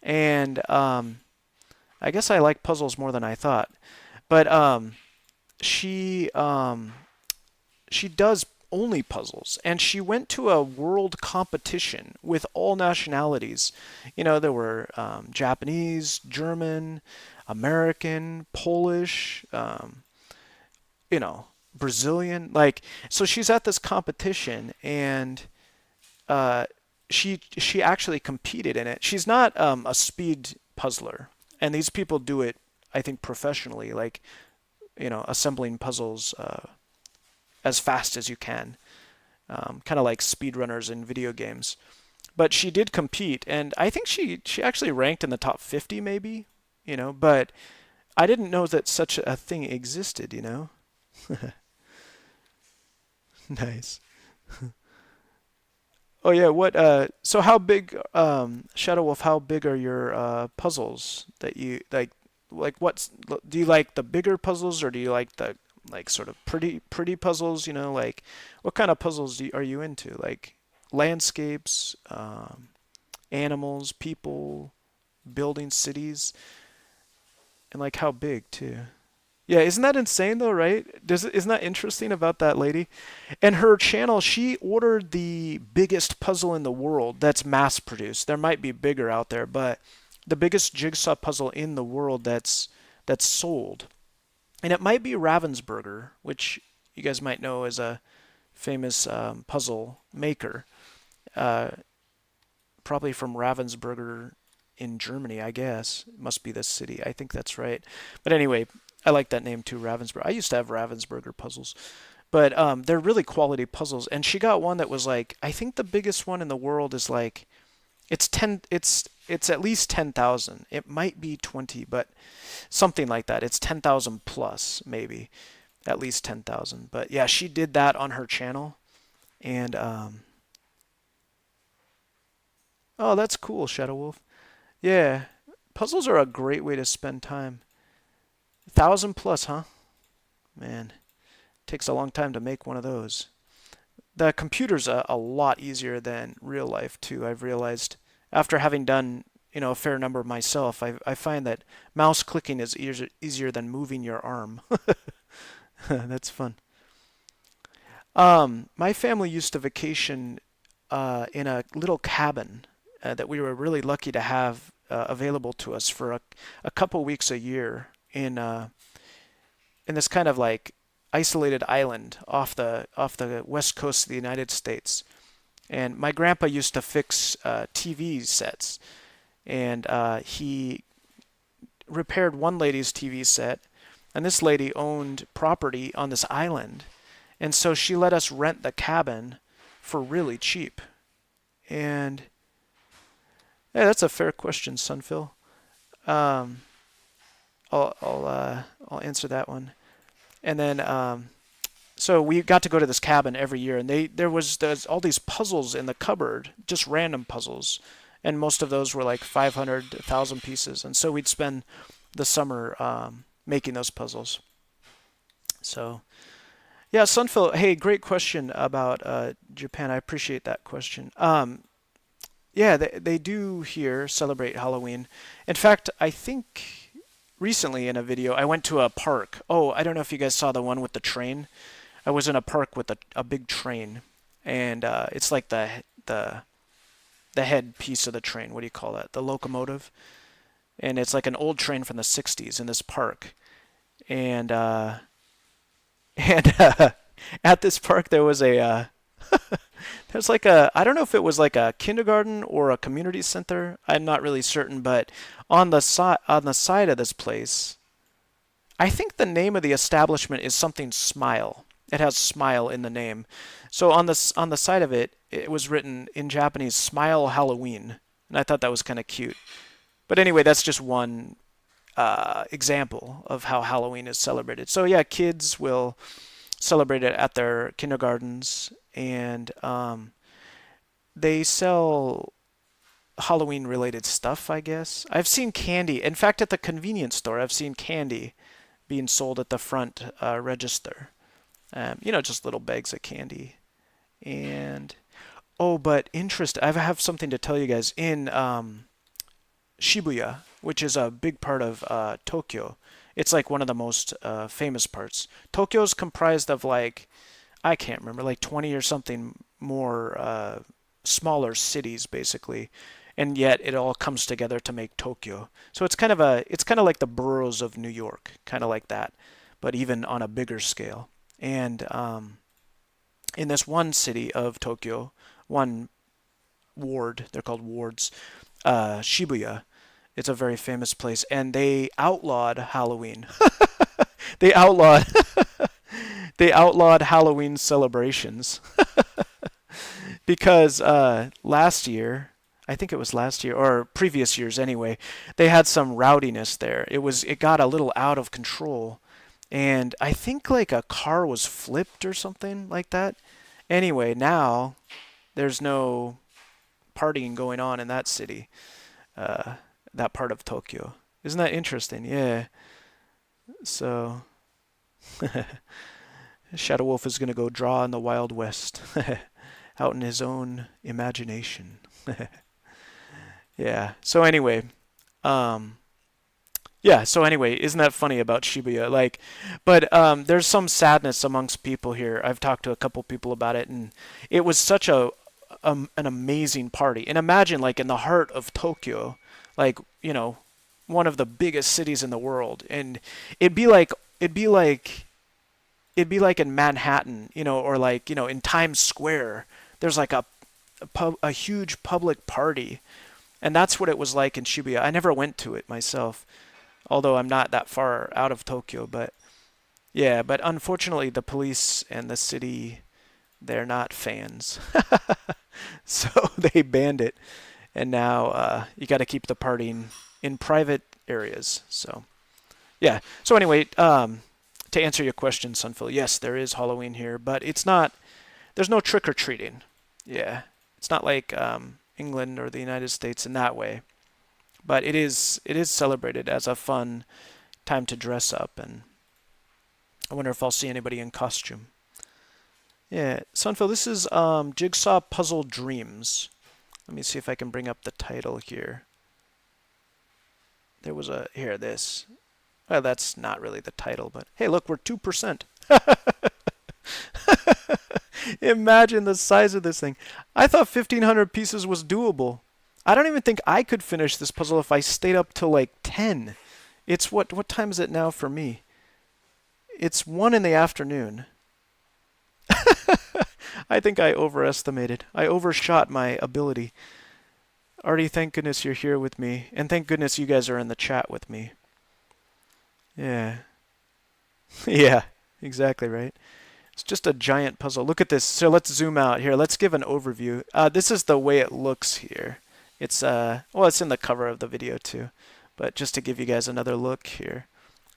and I guess I like puzzles more than I thought. But she she does only puzzles, and she went to a world competition with all nationalities. There were Japanese, German, American, Polish, you know, Brazilian. Like, so she's at this competition, and uh, she actually competed in it. She's not a speed puzzler, and these people do it, I think, professionally. Like, assembling puzzles as fast as you can, kind of like speedrunners in video games. But she did compete, and I think she actually ranked in the top 50, maybe. But I didn't know that such a thing existed. Nice. Oh yeah, what so how big Shadow Wolf, how big are your puzzles that you like what's do you like the bigger puzzles, or do you like the like sort of pretty puzzles, like what kind of puzzles are you into? Like landscapes, animals, people, building cities, and like how big too? Yeah, isn't that insane though, right? Isn't that interesting about that lady? And her channel, she ordered the biggest puzzle in the world that's mass produced. There might be bigger out there, but the biggest jigsaw puzzle in the world that's sold. And it might be Ravensburger, which you guys might know as a famous puzzle maker. Uh, Probably from Ravensburger in Germany, I guess. It must be the city. I think that's right. But anyway, I like that name too, Ravensburger. I used to have Ravensburger puzzles, but they're really quality puzzles. And she got one that was like, I think the biggest one in the world is like, it's at least 10,000. It might be 20, but something like that. It's 10,000 plus, maybe at least 10,000. But yeah, she did that on her channel, and oh, that's cool, Shadow Wolf. Yeah, puzzles are a great way to spend time. 1,000 plus, huh? Man, takes a long time to make one of those. The computer's a lot easier than real life too. I've realized after having done a fair number myself, I find that mouse clicking is easier than moving your arm. That's fun. My family used to vacation in a little cabin that we were really lucky to have available to us for a couple weeks a year in this kind of like isolated island off the west coast of the United States. And my grandpa used to fix TV sets, and he repaired one lady's TV set, and this lady owned property on this island, and so she let us rent the cabin for really cheap. And yeah, that's a fair question, Sunphil. Um, I'll answer that one. And then so we got to go to this cabin every year, and there's all these puzzles in the cupboard, just random puzzles, and most of those were like 500, 1,000 pieces, and so we'd spend the summer making those puzzles. So Yeah, Sunfill, hey, great question about Japan. I appreciate that question. Yeah, they do here celebrate Halloween. In fact, I think recently in a video I went to a park. Oh, I don't know if you guys saw the one with the train. I was in a park with a big train, and it's like the head piece of the train. What do you call that? The locomotive. And it's like an old train from the 60s in this park. And and at this park there was a there's like a, I don't know if it was like a kindergarten or a community center. I'm not really certain, but on the side of this place, I think the name of the establishment is something Smile. It has Smile in the name. So on the side of it, it was written in Japanese Smile Halloween, and I thought that was kind of cute. But anyway, that's just one example of how Halloween is celebrated. So yeah, kids will celebrate it at their kindergartens, and they sell Halloween related stuff, I guess. I've seen candy. In fact, at the convenience store, I've seen candy being sold at the front register. Just little bags of candy. And oh, but I have something to tell you guys. In Shibuya, which is a big part of Tokyo, it's like one of the most famous parts. Tokyo's comprised of like, I can't remember, like 20 or something more smaller cities basically, and yet it all comes together to make Tokyo. So it's kind of like the boroughs of New York, kind of like that, but even on a bigger scale. And in this one city of Tokyo, one ward, they're called wards, Shibuya. It's a very famous place, and they outlawed Halloween. They outlawed they outlawed Halloween celebrations because last year, I think it was last year or previous years anyway, they had some rowdiness there. It got a little out of control, and I think like a car was flipped or something like that. Anyway, now there's no partying going on in that city, uh, that part of Tokyo. Isn't that interesting? Yeah. So Shadow Wolf is going to go draw in the Wild West, out in his own imagination. Yeah. Um, isn't that funny about Shibuya? Like, but there's some sadness amongst people here. I've talked to a couple people about it, and it was such an amazing party. And imagine like in the heart of Tokyo, like one of the biggest cities in the world, and it'd be like it'd be like it'd be like in Manhattan, or like in Times Square. There's like a huge public party, and that's what it was like in Shibuya. I never went to it myself, although I'm not that far out of Tokyo. But yeah, but unfortunately, the police and the city, they're not fans, so they banned it, and now you got to keep the partying in private areas. So yeah. So anyway, to answer your question, Sunfill, yes, there is Halloween here, but it's not. There's no trick or treating. Yeah, it's not like England or the United States in that way, but it is celebrated as a fun time to dress up, and I wonder if I'll see anybody in costume. Yeah, Sunfill, this is Jigsaw Puzzle Dreams. Let me see if I can bring up the title here. There was a here this. Well, that's not really the title, but hey, look, we're 2%. Imagine the size of this thing. I thought 1,500 pieces was doable. I don't even think I could finish this puzzle if I stayed up till like 10. It's what time is it now for me? It's 1 in the afternoon. I think I overestimated. I overshot my ability. Artie, thank goodness you're here with me, and thank goodness you guys are in the chat with me. Yeah. Yeah, exactly right. It's just a giant puzzle. Look at this. So let's zoom out here. Let's give an overview. This is the way it looks here. It's well, it's in the cover of the video too, but just to give you guys another look here.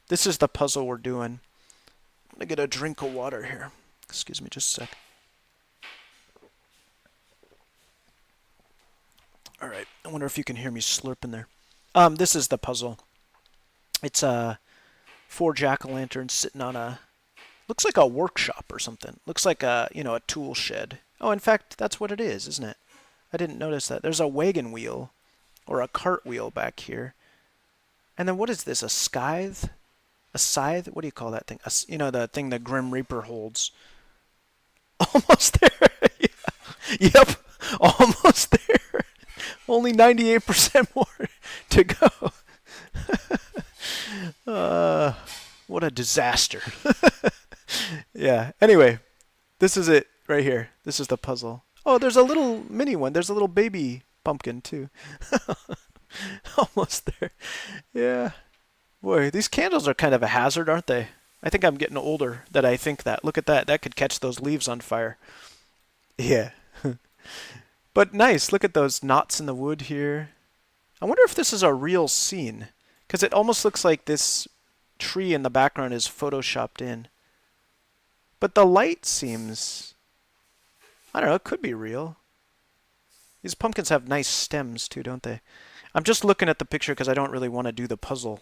This is the puzzle we're doing. I'm gonna get a drink of water here. Excuse me, just a sec. All right. I wonder if you can hear me slurping there. This is the puzzle. It's 4 jack-o'-lanterns sitting on a Looks like a workshop or something. Looks like a, a tool shed. Oh, in fact, that's what it is, isn't it? I didn't notice that. There's a wagon wheel or a cart wheel back here. And then what is this? A scythe? A scythe? What do you call that thing? The thing the Grim Reaper holds. Almost there. Yeah. Yep. Almost there. Only 98% more to go. What a disaster. Yeah. Anyway, this is it right here. This is the puzzle. Oh, there's a little mini one. There's a little baby pumpkin too. Almost there. Yeah. Boy, these candles are kind of a hazard, aren't they? I think I'm getting older that I think that. Look at that. That could catch those leaves on fire. Yeah. But nice. Look at those knots in the wood here. I wonder if this is a real scene. Because it almost looks like this tree in the background is photoshopped in. But the light seems... I don't know. It could be real. These pumpkins have nice stems too, don't they? I'm just looking at the picture because I don't really want to do the puzzle.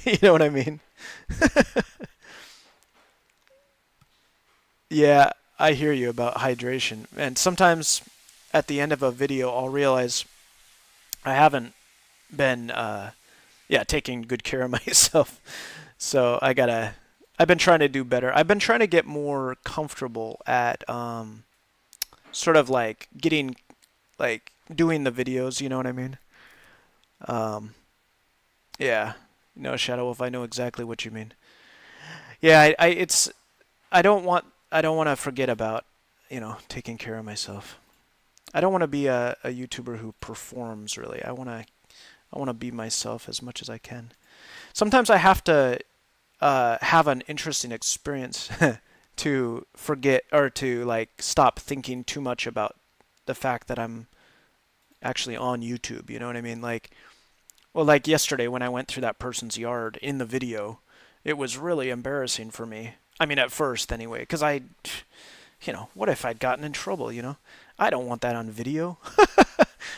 You know what I mean? Yeah, I hear you about hydration. And sometimes at the end of a video, I'll realize I haven't been, taking good care of myself. So I've been trying to do better. I've been trying to get more comfortable at sort of like getting, like doing the videos, you know what I mean? Yeah, Shadow Wolf, I know exactly what you mean. Yeah, I don't want to forget about, taking care of myself. I don't want to be a YouTuber who performs really. I want to be myself as much as I can. Sometimes I have to have an interesting experience to forget or to like stop thinking too much about the fact that I'm actually on YouTube, you know what I mean? Like yesterday when I went through that person's yard in the video, it was really embarrassing for me. I mean, at first anyway, because what if I'd gotten in trouble, I don't want that on video.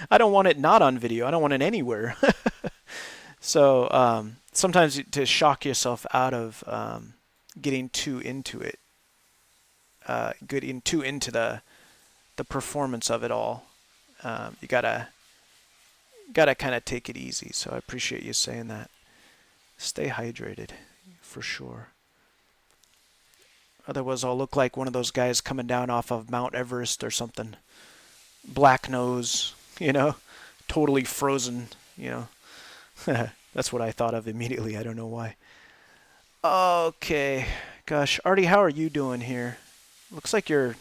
I don't want it not on video. I don't want it anywhere. So sometimes to shock yourself out of getting too into it, getting too into the performance of it all, you gotta kind of take it easy. So I appreciate you saying that. Stay hydrated, for sure. Otherwise, I'll look like one of those guys coming down off of Mount Everest or something. Black nose, totally frozen, That's what I thought of immediately. I don't know why. Okay. Gosh, Artie, how are you doing here? Looks like you're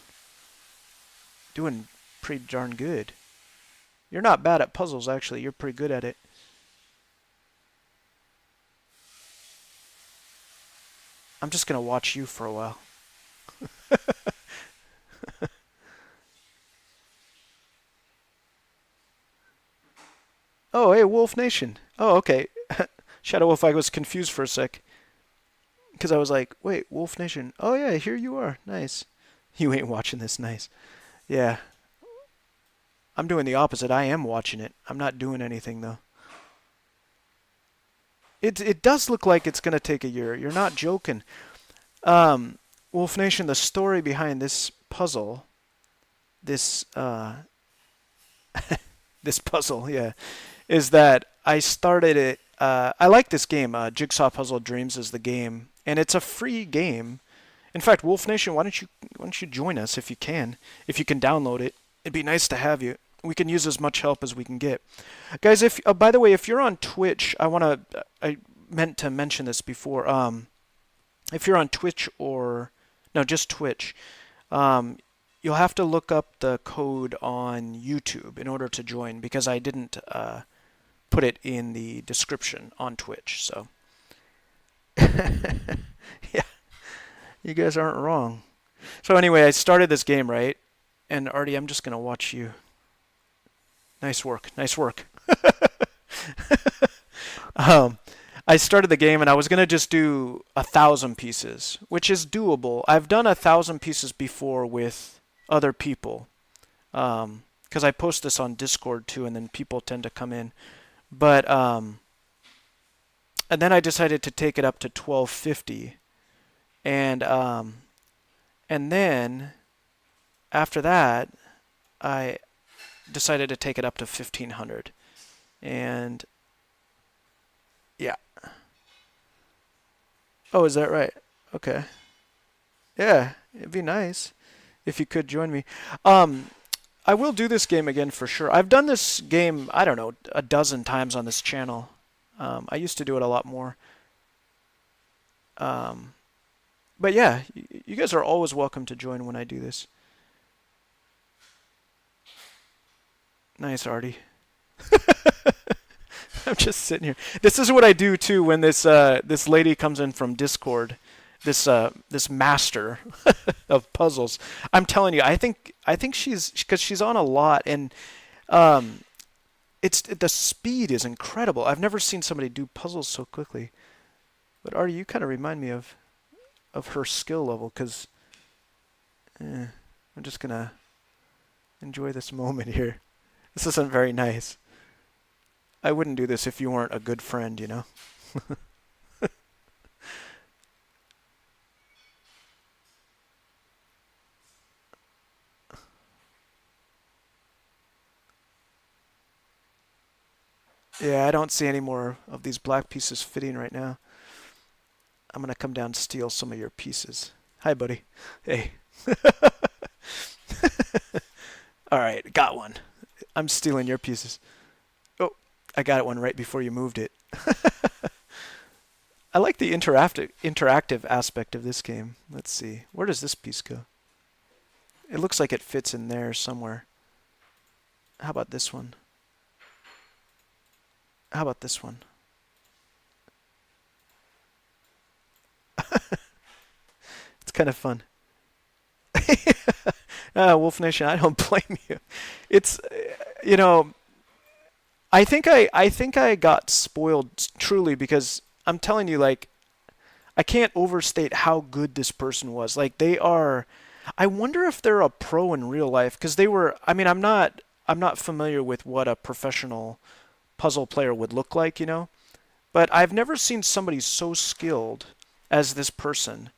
doing pretty darn good. You're not bad at puzzles, actually. You're pretty good at it. I'm just going to watch you for a while. Oh, hey, Wolf Nation. Oh, okay. Shadow Wolf, I was confused for a sec. Because I was like, wait, Wolf Nation. Oh, yeah, here you are. Nice. You ain't watching this. Nice. Yeah. I'm doing the opposite. I am watching it. I'm not doing anything, though. It does look like it's going to take a year. You're not joking. Wolf Nation, the story behind this puzzle, this puzzle, yeah, is that I started it. I like this game. Jigsaw Puzzle Dreams is the game, and it's a free game. In fact, Wolf Nation, why don't you join us if you can? If you can download it, it'd be nice to have you. We can use as much help as we can get, guys. If by the way, if you're on Twitch, I meant to mention this before. If you're on Twitch just Twitch, you'll have to look up the code on YouTube in order to join because I didn't put it in the description on Twitch. So, yeah, you guys aren't wrong. So anyway, I started this game, right? And Artie, I'm just going to watch you. Nice work. Nice work. I started the game and I was going to just do 1,000 pieces, which is doable. I've done 1,000 pieces before with other people because I post this on Discord too, and then people tend to come in. But and then I decided to take it up to 1250, And and then after that, I decided to take it up to 1500. And yeah. Oh, is that right? Okay. Yeah, it'd be nice if you could join me. Um, I will do this game again for sure. I've done this game, I don't know, a dozen times on this channel. I used to do it a lot more. Um, but yeah, you guys are always welcome to join when I do this. Nice, Artie. I'm just sitting here. This is what I do too when this lady comes in from Discord. This master of puzzles. I'm telling you, I think she's because she's on a lot, and um, it's the speed is incredible. I've never seen somebody do puzzles so quickly. But Artie, you kind of remind me of her skill level because I'm just gonna enjoy this moment here. This isn't very nice. I wouldn't do this if you weren't a good friend, you know? Yeah, I don't see any more of these black pieces fitting right now. I'm gonna come down and steal some of your pieces. Hi, buddy. Hey. All right, got one. I'm stealing your pieces. Oh, I got one right before you moved it. I like the interactive aspect of this game. Let's see. Where does this piece go? It looks like it fits in there somewhere. How about this one? How about this one? It's kind of fun. Wolf Nation, I don't blame you. It's, you know, I think I got spoiled truly because I'm telling you, like, I can't overstate how good this person was. Like, they are. I wonder if they're a pro in real life because they were. I mean, I'm not familiar with what a professional puzzle player would look like, you know. But I've never seen somebody so skilled as this person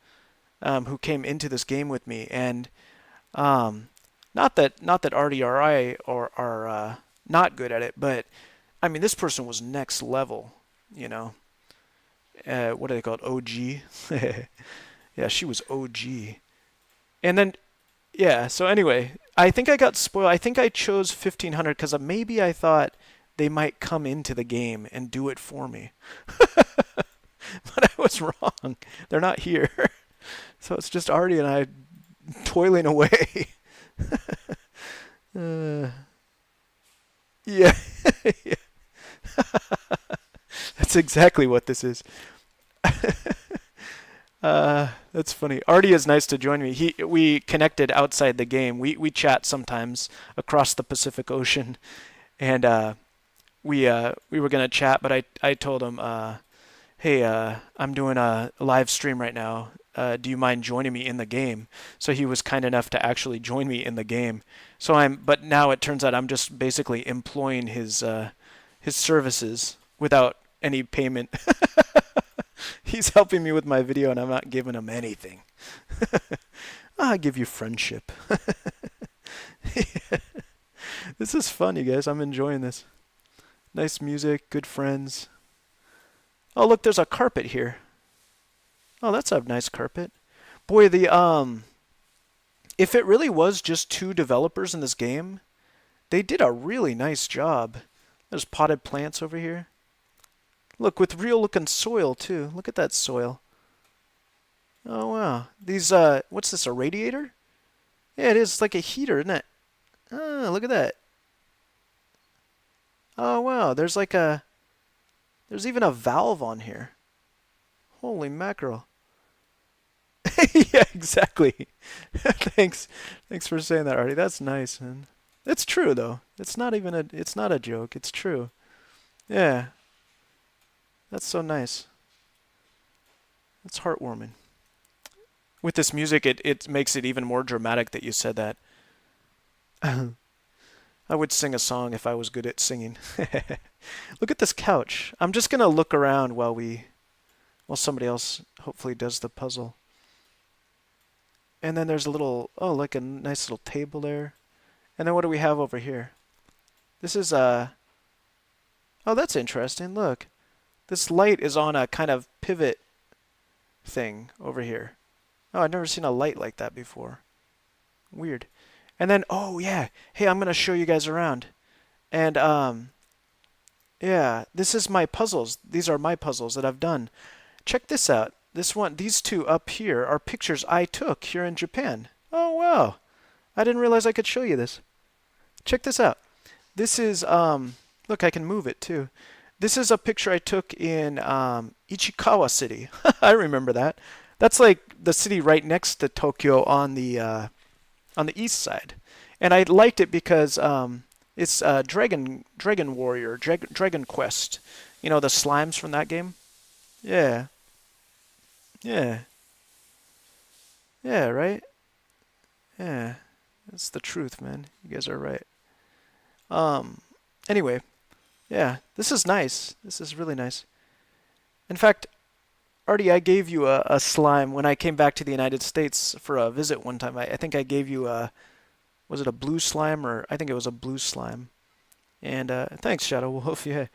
who came into this game with me, and um, not that Artie or I are not good at it, but I mean this person was next level, you know. What do they call it? OG. Yeah, she was OG. And then yeah. So anyway, I think I got spoiled. I think I chose 1500 because maybe I thought they might come into the game and do it for me. But I was wrong. They're not here. So it's just Artie and I toiling away. uh, yeah. Yeah. That's exactly what this is. That's funny. Artie is nice to join me. We connected outside the game. We chat sometimes across the Pacific Ocean, and we were gonna chat, but I told him, hey, I'm doing a live stream right now. Do you mind joining me in the game? So he was kind enough to actually join me in the game. But now it turns out I'm just basically employing his services without any payment. He's helping me with my video, and I'm not giving him anything. I give you friendship. This is fun, you guys. I'm enjoying this. Nice music, good friends. Oh, look, there's a carpet here. Oh, that's a nice carpet. Boy, if it really was just two developers in this game, they did a really nice job. There's potted plants over here. Look, with real looking soil too. Look at that soil. Oh wow. These what's this, a radiator? Yeah, it is. It's like a heater, isn't it? Oh, look at that. Oh wow, there's even a valve on here. Holy mackerel. Yeah, exactly. Thanks for saying that, Artie. That's nice, man. It's true though. It's not a joke. It's true. Yeah. That's so nice. That's heartwarming. With this music, it makes it even more dramatic that you said that. I would sing a song if I was good at singing. Look at this couch. I'm just gonna look around while somebody else hopefully does the puzzle. And then there's a little, oh, like a nice little table there. And then what do we have over here? This is oh, that's interesting. Look, this light is on a kind of pivot thing over here. Oh, I've never seen a light like that before. Weird. And then, oh yeah, hey, I'm gonna show you guys around. And yeah, this is my puzzles. These are my puzzles that I've done. Check this out. This one, these two up here are pictures I took here in Japan. Oh wow, I didn't realize I could show you this. Check this out. This is look, I can move it too. This is a picture I took in Ichikawa City. I remember that. That's like the city right next to Tokyo on the east side. And I liked it because it's Dragon Warrior, Dragon Quest. You know the slimes from that game? Yeah. Yeah. Yeah, right? Yeah. That's the truth, man. You guys are right. Um anyway, yeah, this is nice. This is really nice. In fact, Artie, I gave you a slime when I came back to the United States for a visit one time. I think I gave you a, was it a blue slime, or I think it was a blue slime. And thanks, Shadow Wolf. Yeah,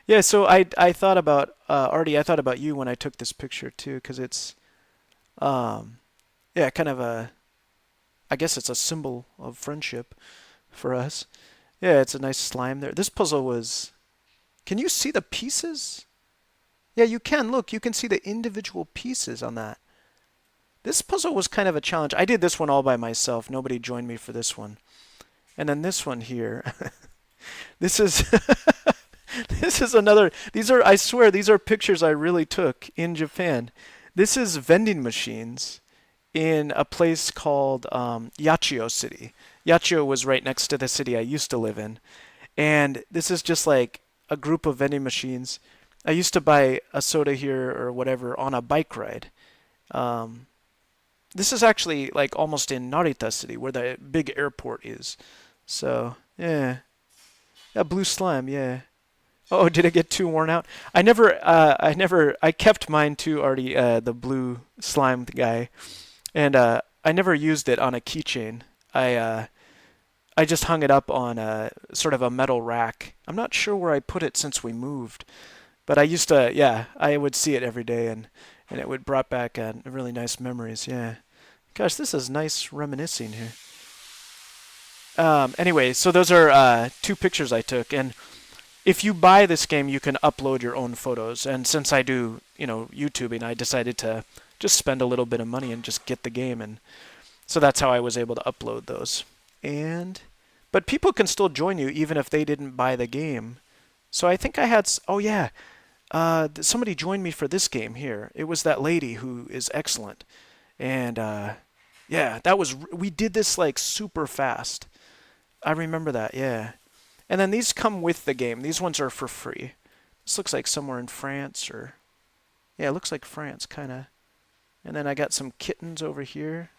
yeah. So I thought about Artie. I thought about you when I took this picture too, because it's um yeah, kind of a, I guess it's a symbol of friendship for us. Yeah, it's a nice slime there. This puzzle was. Can you see the pieces? Yeah, you can. Look, you can see the individual pieces on that. This puzzle was kind of a challenge. I did this one all by myself. Nobody joined me for this one. And then this one here. This is this is another. These are, I swear, these are pictures I really took in Japan. This is vending machines in a place called Yachio City. Yachio was right next to the city I used to live in. And this is just like a group of vending machines. I used to buy a soda here or whatever on a bike ride. Um, this is actually like almost in Narita City where the big airport is. So, yeah. Yeah, blue slime, yeah. Oh, did it get too worn out? I kept mine too, Artie, the blue slime guy. And I never used it on a keychain. I just hung it up on a sort of a metal rack. I'm not sure where I put it since we moved. But I used to, yeah, I would see it every day, and it would brought back really nice memories. Yeah, gosh, this is nice reminiscing here. Anyway, so those are two pictures I took, and if you buy this game, you can upload your own photos. And since I do, YouTubing, I decided to just spend a little bit of money and just get the game, and so that's how I was able to upload those. And but people can still join you even if they didn't buy the game. So I think I had, oh yeah, somebody joined me for this game here. It was that lady who is excellent. And yeah, we did this like super fast. I remember that, yeah. And then these come with the game. These ones are for free. This looks like somewhere in France or, yeah, it looks like France, kind of. And then I got some kittens over here.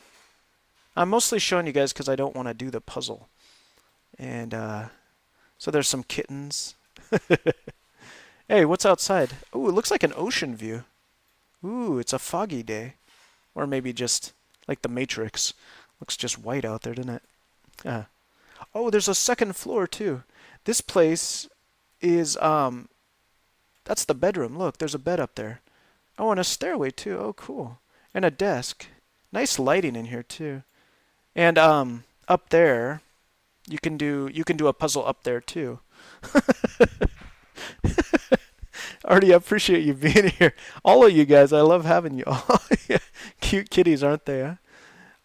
I'm mostly showing you guys because I don't want to do the puzzle. And so there's some kittens. Hey, what's outside? Ooh, it looks like an ocean view. Ooh, it's a foggy day. Or maybe just like the Matrix. Looks just white out there, doesn't it? Yeah. Oh, there's a second floor too. This place is that's the bedroom. Look, there's a bed up there. Oh, and a stairway too. Oh, cool. And a desk. Nice lighting in here too. And up there, you can do a puzzle up there too. Artie, I appreciate you being here. All of you guys, I love having you all. Cute kitties, aren't they? Huh?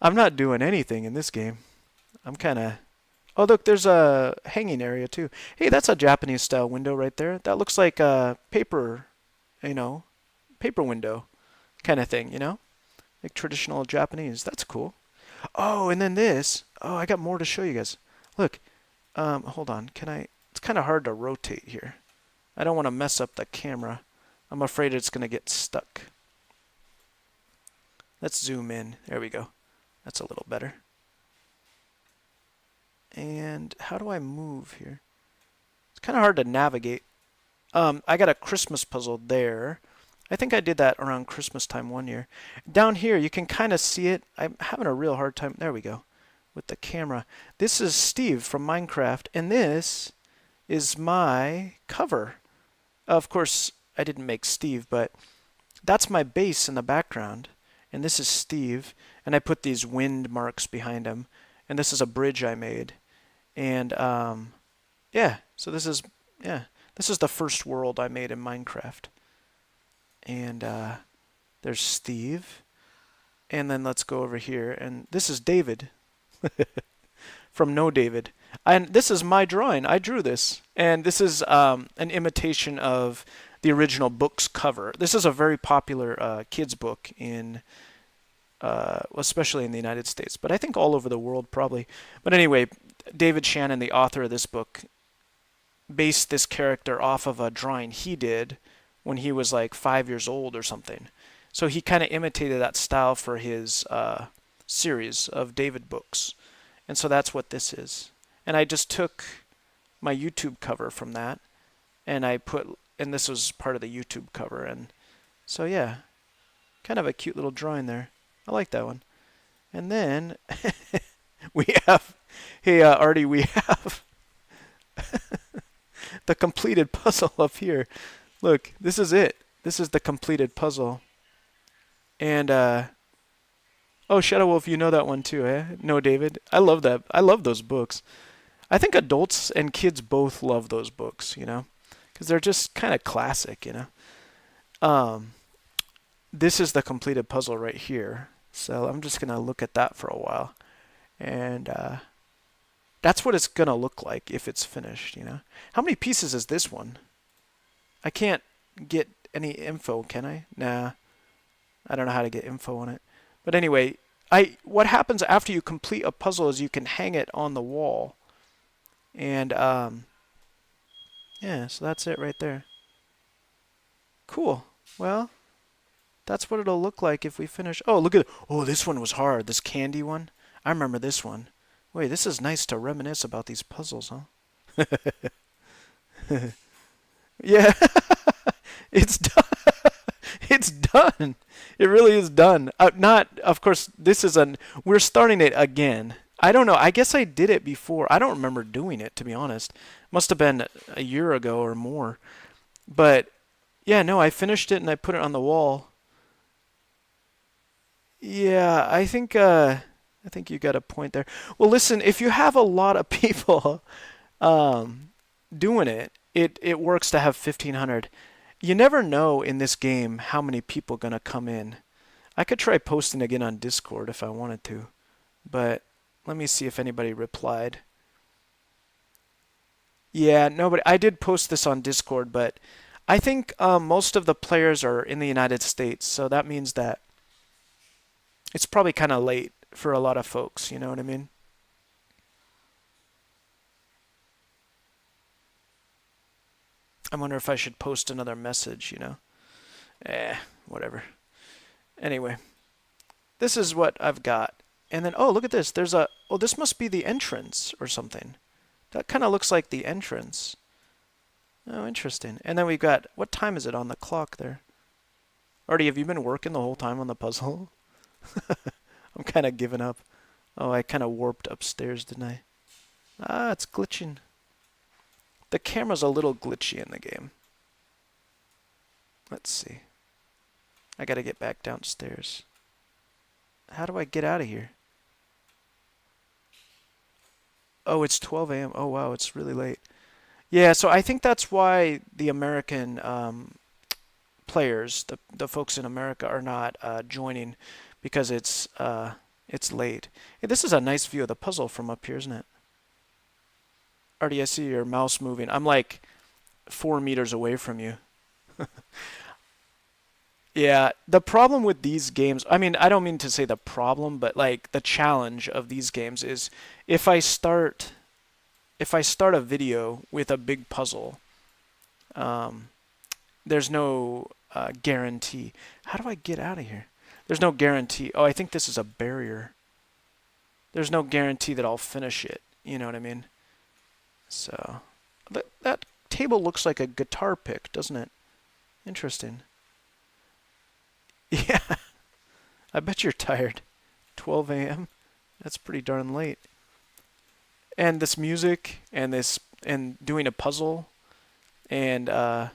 I'm not doing anything in this game. I'm kind of... Oh, look, there's a hanging area too. Hey, that's a Japanese style window right there. That looks like a paper, paper window kind of thing, Like traditional Japanese. That's cool. Oh, and then this. Oh, I got more to show you guys. Look, hold on. It's kind of hard to rotate here. I don't want to mess up the camera. I'm afraid it's going to get stuck. Let's zoom in. There we go. That's a little better. And how do I move here? It's kind of hard to navigate. I got a Christmas puzzle there. I think I did that around Christmas time one year. Down here, you can kind of see it. I'm having a real hard time. There we go. With the camera. This is Steve from Minecraft, and this is my cover. Of course, I didn't make Steve, but that's my base in the background. And this is Steve, and I put these wind marks behind him. And this is a bridge I made. And yeah, so this is the first world I made in Minecraft. And there's Steve. And then let's go over here, and this is David from No David. And this is my drawing. I drew this. And this is an imitation of the original book's cover. This is a very popular kids book in, especially in the United States, but I think all over the world probably. But anyway, David Shannon, the author of this book, based this character off of a drawing he did when he was like 5 years old or something. So he kind of imitated that style for his series of David books. And so that's what this is. And I just took my YouTube cover from that, and and this was part of the YouTube cover. And so yeah, kind of a cute little drawing there. I like that one. And then we have, hey Artie, we have the completed puzzle up here. Look, this is it. This is the completed puzzle. And oh, Shadow Wolf, you know that one too, eh? No, David. I love that. I love those books. I think adults and kids both love those books, you know, because they're just kind of classic, you know. This is the completed puzzle right here. So I'm just going to look at that for a while. And that's what it's going to look like if it's finished, you know. How many pieces is this one? I can't get any info, can I? Nah. I don't know how to get info on it. But anyway, what happens after you complete a puzzle is you can hang it on the wall. And yeah, so that's it right there. Cool. Well, that's what it'll look like if we finish. Oh, look at it. Oh, this one was hard. This candy one. I remember this one. Wait, this is nice to reminisce about these puzzles, huh? Yeah. It's done. It's done. It really is done. Not, of course, we're starting it again. I don't know. I guess I did it before. I don't remember doing it, to be honest. Must have been a year ago or more. But, yeah, no, I finished it and I put it on the wall. Yeah, I think you got a point there. Well, listen, if you have a lot of people doing it, it works to have 1,500. You never know in this game how many people are going to come in. I could try posting again on Discord if I wanted to, but let me see if anybody replied. Yeah, nobody. I did post this on Discord, but I think most of the players are in the United States, so that means that it's probably kind of late for a lot of folks, you know what I mean? I wonder if I should post another message, you know? Whatever. Anyway, this is what I've got. And then, oh, look at this. This must be the entrance or something. That kind of looks like the entrance. Oh, interesting. And then we've got, what time is it on the clock there? Artie, have you been working the whole time on the puzzle? I'm kind of giving up. Oh, I kind of warped upstairs, didn't I? Ah, it's glitching. The camera's a little glitchy in the game. Let's see. I gotta get back downstairs. How do I get out of here? Oh, it's 12 a.m. Oh, wow, it's really late. Yeah, so I think that's why the American players, the folks in America, are not joining, because it's late. Hey, this is a nice view of the puzzle from up here, isn't it? Artie, I see your mouse moving. I'm like 4 meters away from you. Yeah, the problem with these games, I mean, I don't mean to say the problem, but like the challenge of these games is if I start a video with a big puzzle, there's no guarantee. How do I get out of here? There's no guarantee. Oh, I think this is a barrier. There's no guarantee that I'll finish it. You know what I mean? So that table looks like a guitar pick, doesn't it? Interesting. Yeah, I bet you're tired. 12 a.m. That's pretty darn late. And this music and this and doing a puzzle and I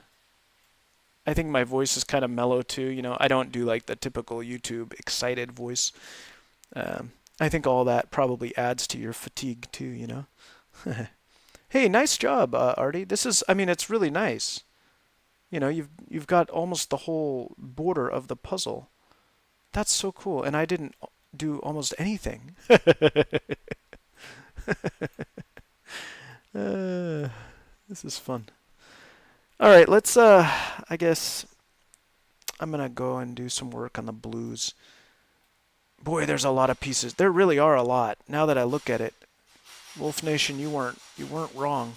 think my voice is kind of mellow too. You know, I don't do like the typical YouTube excited voice. I think all that probably adds to your fatigue too. You know. Hey, nice job, Artie. This is, I mean, it's really nice. You know, you've got almost the whole border of the puzzle. That's so cool. And I didn't do almost anything. uh, this is fun. All right, let's I guess I'm going to go and do some work on the blues. Boy, there's a lot of pieces. There really are a lot. Now that I look at it, Wolf Nation, you weren't wrong.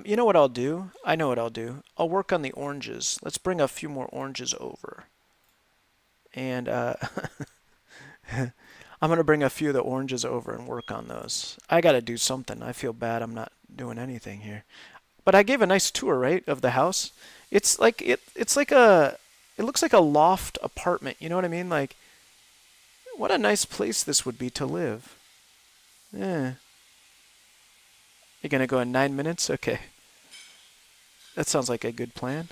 You know what I'll do? I know what I'll do. I'll work on the oranges. Let's bring a few more oranges over. And I'm going to bring a few of the oranges over and work on those. I got to do something. I feel bad I'm not doing anything here. But I gave a nice tour, right, of the house. It's like it's like it looks like a loft apartment. You know what I mean? Like, what a nice place this would be to live. Yeah. You're gonna go in 9 minutes? Okay. That sounds like a good plan.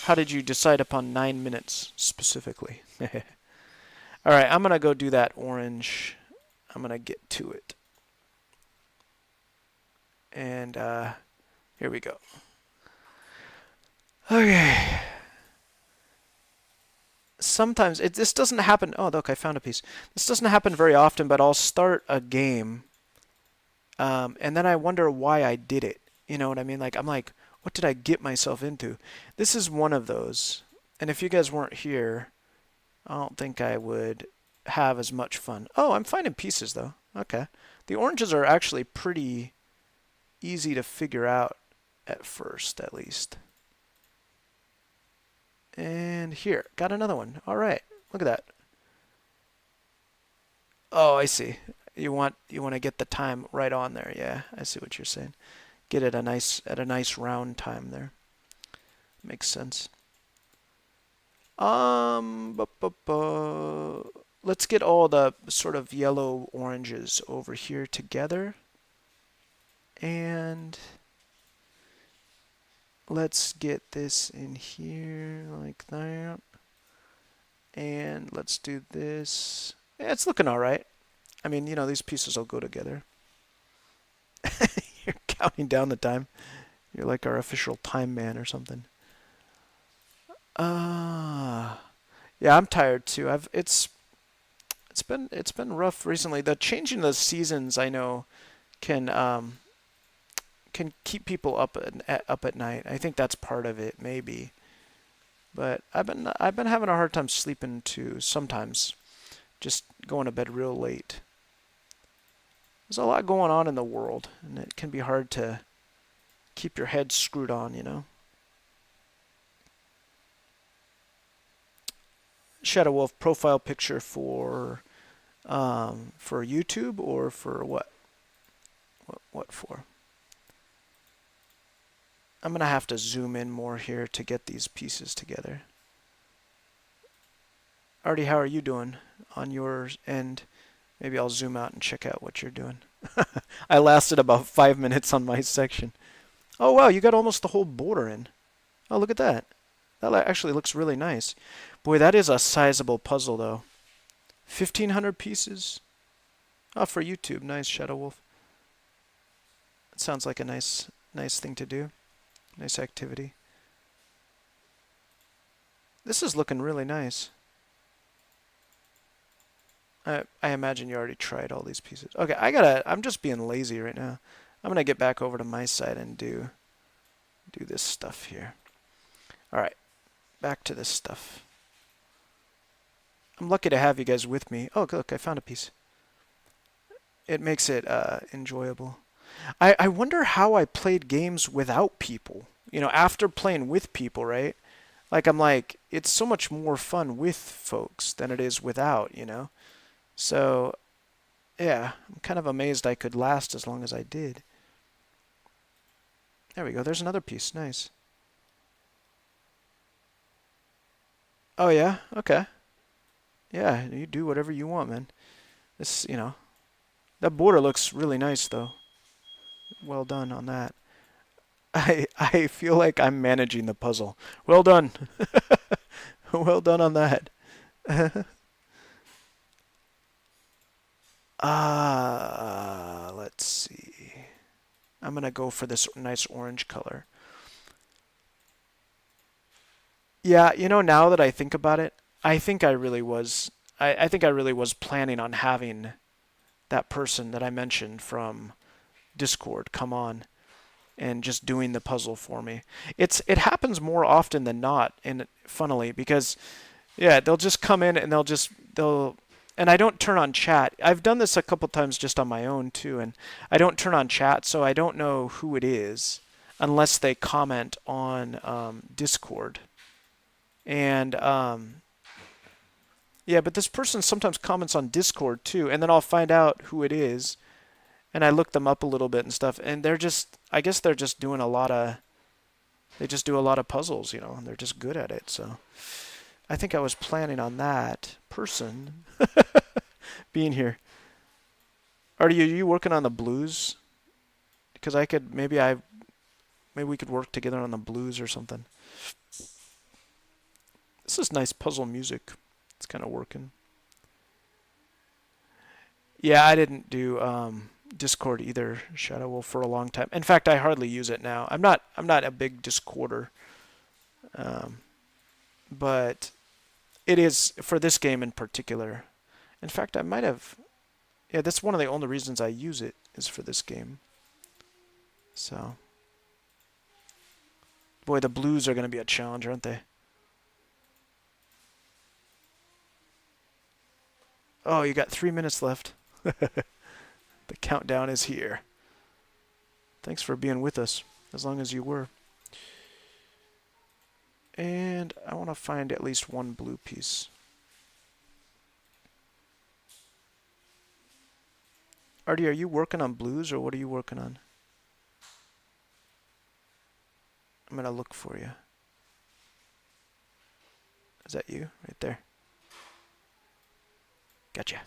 How did you decide upon 9 minutes specifically? All right, I'm gonna go do that orange. I'm gonna get to it. And here we go. Okay. Sometimes this doesn't happen. Oh, look, I found a piece. This doesn't happen very often, but I'll start a game, and then I wonder why I did it. You know what I mean? Like, I'm like, what did I get myself into? This is one of those. And if you guys weren't here, I don't think I would have as much fun. Oh, I'm finding pieces though. Okay. The oranges are actually pretty easy to figure out at first, at least. And here, got another one. All right, look at that. Oh, I see. You want to get the time right on there. Yeah, I see what you're saying. Get it at a nice round time there. Makes sense. Bu- bu- bu- let's get all the sort of yellow oranges over here together. And let's get this in here like that. And let's do this. Yeah, it's looking all right. I mean, you know, these pieces will go together. You're counting down the time. You're like our official time man or something. Yeah, I'm tired too. It's been rough recently. The changing the seasons, I know, can can keep people up at night. I think that's part of it, maybe. But I've been having a hard time sleeping too. Sometimes, just going to bed real late. There's a lot going on in the world, and it can be hard to keep your head screwed on, you know. Shadow Wolf profile picture for YouTube or for what? What for? I'm gonna have to zoom in more here to get these pieces together. Artie, how are you doing on your end? Maybe I'll zoom out and check out what you're doing. I lasted about 5 minutes on my section. Oh wow, you got almost the whole border in. Oh, look at that. That actually looks really nice. Boy, that is a sizable puzzle though. 1,500 pieces. Oh, for YouTube. Nice, Shadow Wolf. It sounds like a nice thing to do. Nice activity. This is looking really nice. I imagine you already tried all these pieces. Okay, I'm just being lazy right now. I'm gonna get back over to my side and do this stuff here. All right, back to this stuff. I'm lucky to have you guys with me. Oh, look, I found a piece. It makes it enjoyable. I wonder how I played games without people. You know, after playing with people, right? Like, I'm like, it's so much more fun with folks than it is without, you know? So, yeah, I'm kind of amazed I could last as long as I did. There we go. There's another piece. Nice. Oh yeah? Okay. Yeah, you do whatever you want, man. This, that border looks really nice though. Well done on that. I feel like I'm managing the puzzle. Well done. Well done on that. Let's see. I'm gonna go for this nice orange color. Yeah, now that I think about it, I think I really was. I think I really was planning on having that person that I mentioned from Discord come on and just doing the puzzle for me. It happens more often than not, and funnily, because yeah, they'll just come in and they'll and I don't turn on chat. I've done this a couple times just on my own too, and I don't turn on chat, so I don't know who it is unless they comment on Discord. And yeah, but this person sometimes comments on Discord too, and then I'll find out who it is, and I look them up a little bit and stuff, and I guess they're just doing they just do a lot of puzzles, and they're just good at it. So I think I was planning on that person being here. Are you working on the blues? Because maybe we could work together on the blues or something. This is nice puzzle music. It's kind of working. Yeah, I didn't do Discord either, Shadow Wolf, for a long time. In fact, I hardly use it now. I'm not a big Discorder, um, but it is for this game in particular. In fact, I might have. Yeah, that's one of the only reasons I use it is for this game. So, boy, the blues are going to be a challenge, aren't they? Oh, you got 3 minutes left. The countdown is here. Thanks for being with us, as long as you were. And I want to find at least one blue piece. Artie, are you working on blues or what are you working on? I'm going to look for you. Is that you? Right there. Gotcha.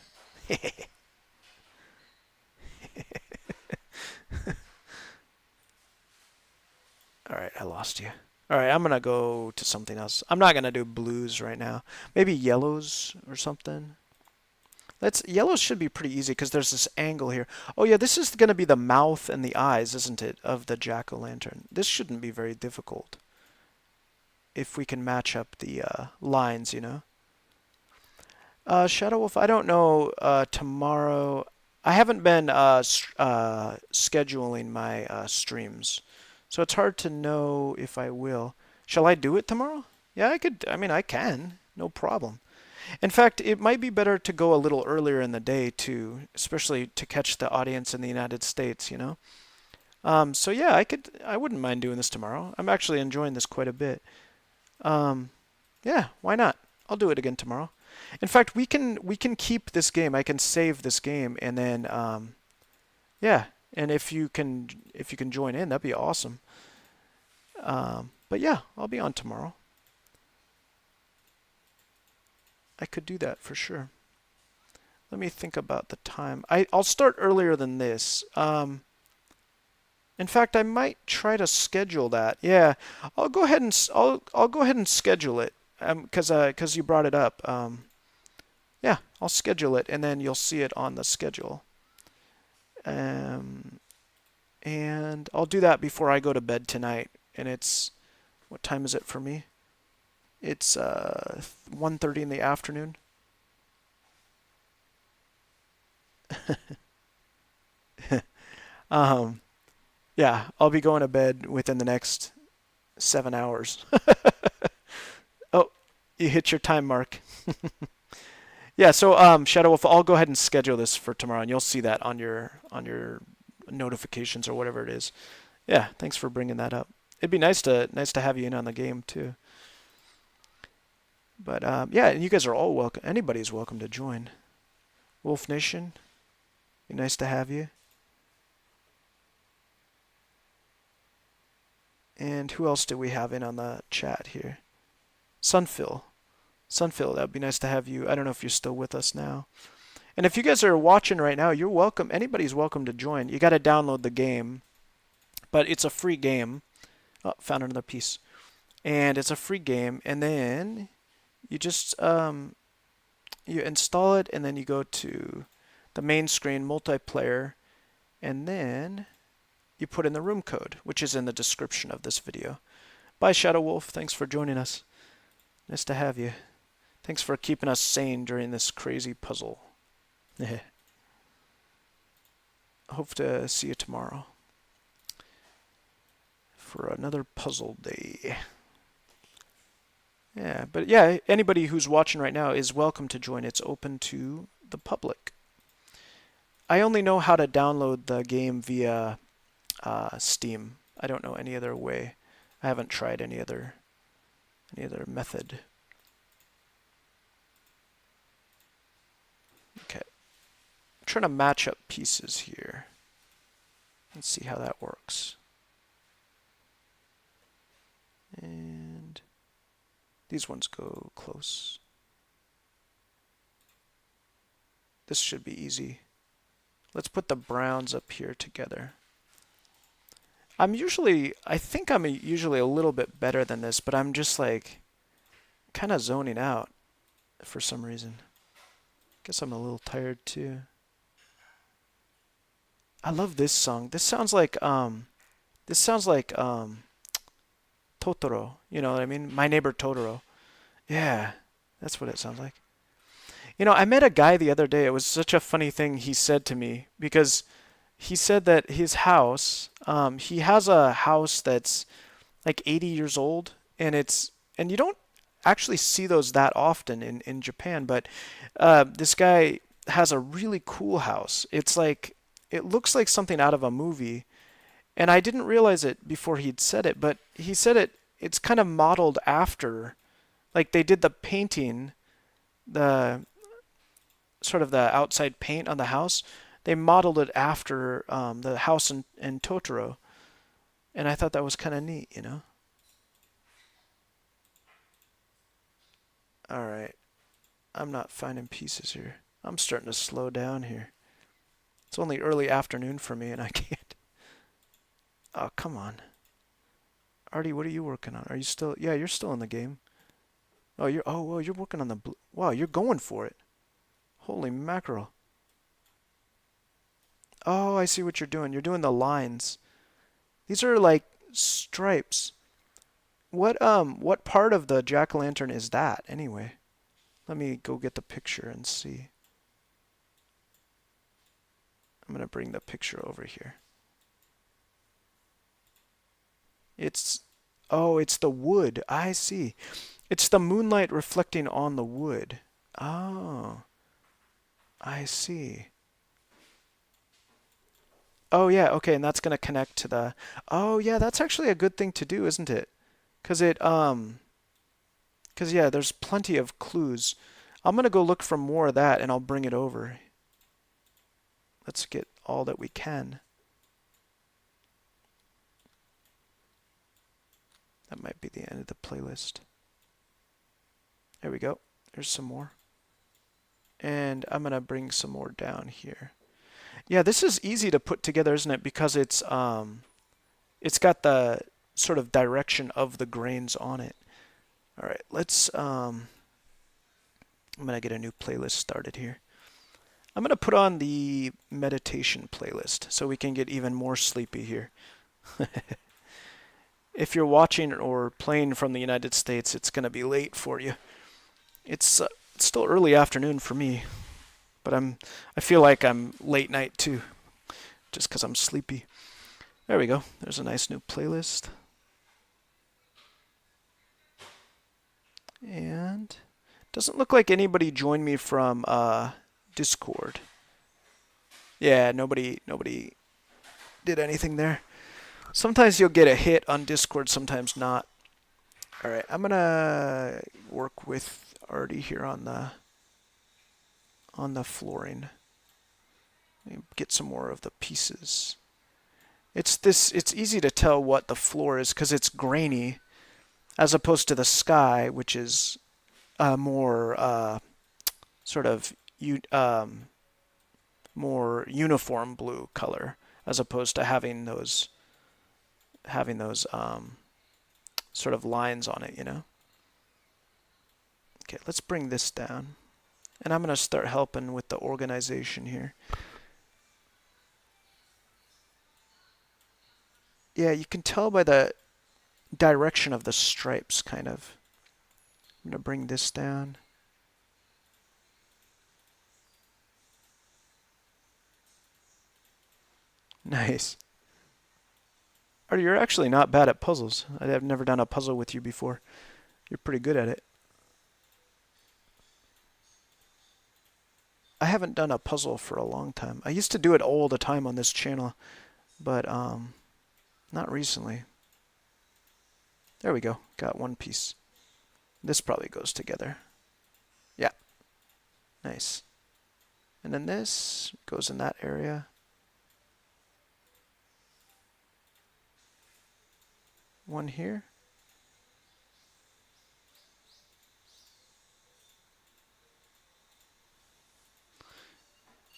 Alright, I lost you. Alright, I'm going to go to something else. I'm not going to do blues right now. Maybe yellows or something. Yellows should be pretty easy because there's this angle here. Oh yeah, this is going to be the mouth and the eyes, isn't it, of the jack-o'-lantern. This shouldn't be very difficult if we can match up the lines, Shadow Wolf, I don't know tomorrow. I haven't been scheduling my streams, so it's hard to know if I will. Shall I do it tomorrow? Yeah, I could. I mean, I can. No problem. In fact, it might be better to go a little earlier in the day too, especially to catch the audience in the United States. So yeah, I wouldn't mind doing this tomorrow. I'm actually enjoying this quite a bit. Um, yeah, why not? I'll do it again tomorrow. In fact, we can keep this game. I can save this game and then yeah, and if you can join in, that'd be awesome. But yeah, I'll be on tomorrow. I could do that for sure. Let me think about the time. I'll start earlier than this. In fact, I might try to schedule that. Yeah, I'll go ahead and schedule it. Because you brought it up. Yeah, I'll schedule it and then you'll see it on the schedule. Um, and I'll do that before I go to bed tonight. And what time is it for me? It's 1:30 in the afternoon. Um, yeah, I'll be going to bed within the next 7 hours. Oh, you hit your time mark. Yeah, so Shadow Wolf, I'll go ahead and schedule this for tomorrow, and you'll see that on your notifications or whatever it is. Yeah, thanks for bringing that up. It'd be nice to have you in on the game too. But yeah, and you guys are all welcome. Anybody's welcome to join. Wolf Nation, be nice to have you. And who else do we have in on the chat here? Sunfill. Sunfield, that would be nice to have you. I don't know if you're still with us now. And if you guys are watching right now, you're welcome. Anybody's welcome to join. You got to download the game, but it's a free game. Oh, found another piece. And it's a free game. And then you just you install it, and then you go to the main screen, multiplayer, and then you put in the room code, which is in the description of this video. Bye, Shadow Wolf. Thanks for joining us. Nice to have you. Thanks for keeping us sane during this crazy puzzle. Hope to see you tomorrow for another puzzle day. Yeah, but yeah, anybody who's watching right now is welcome to join. It's open to the public. I only know how to download the game via Steam. I don't know any other way. I haven't tried any other method. Okay. I'm trying to match up pieces here. Let's see how that works. And these ones go close. This should be easy. Let's put the browns up here together. I think I'm usually a little bit better than this, but I'm just like kind of zoning out for some reason. Guess I'm a little tired too. I love this song. This sounds like Totoro. You know what I mean? My Neighbor Totoro. Yeah, that's what it sounds like. You know, I met a guy the other day. It was such a funny thing he said to me, because he said that his house, he has a house that's like 80 years old, and you don't actually see those that often in Japan, but this guy has a really cool house. It looks like something out of a movie, and I didn't realize it before he'd said it, but he said it's kind of modeled after, like they did the painting, the sort of the outside paint on the house. They modeled it after the house in Totoro, and I thought that was kind of neat, you know? All right. I'm not finding pieces here. I'm starting to slow down here. It's only early afternoon for me, and I can't. Oh, come on. Artie, what are you working on? Are you still... Yeah, you're still in the game. Oh, well, you're working on the blue... Wow, you're going for it. Holy mackerel. Oh, I see what you're doing. You're doing the lines. These are like stripes. What part of the jack-o'-lantern is that anyway? Let me go get the picture and see. I'm going to bring the picture over here. It's the wood. I see. It's the moonlight reflecting on the wood. Oh, I see. Oh, yeah, okay, and that's going to connect to the... Oh, yeah, that's actually a good thing to do, isn't it? Because yeah, there's plenty of clues. I'm going to go look for more of that, and I'll bring it over. Let's get all that we can. That might be the end of the playlist. There we go. There's some more. And I'm going to bring some more down here. Yeah, this is easy to put together, isn't it? Because it's got the sort of direction of the grains on it. All right, I'm going to get a new playlist started here. I'm going to put on the meditation playlist so we can get even more sleepy here. If you're watching or playing from the United States, it's going to be late for you. It's still early afternoon for me, but I feel like I'm late night too, just because I'm sleepy. There we go. There's a nice new playlist. And doesn't look like anybody joined me from Discord. Yeah, nobody did anything there. Sometimes you'll get a hit on Discord, sometimes not. All right, I'm gonna work with Artie here on the flooring. Get some more of the pieces. It's easy to tell what the floor is because it's grainy, as opposed to the sky, which is a more sort of more uniform blue color as opposed to having those sort of lines on it, you know. Okay, let's bring this down. And I'm going to start helping with the organization here. Yeah, you can tell by the direction of the stripes, kind of. I'm going to bring this down. Nice. Or you're actually not bad at puzzles. I've never done a puzzle with you before. You're pretty good at it. I haven't done a puzzle for a long time. I used to do it all the time on this channel, but not recently. There we go. Got one piece. This probably goes together. Yeah. Nice. And then this goes in that area. One here.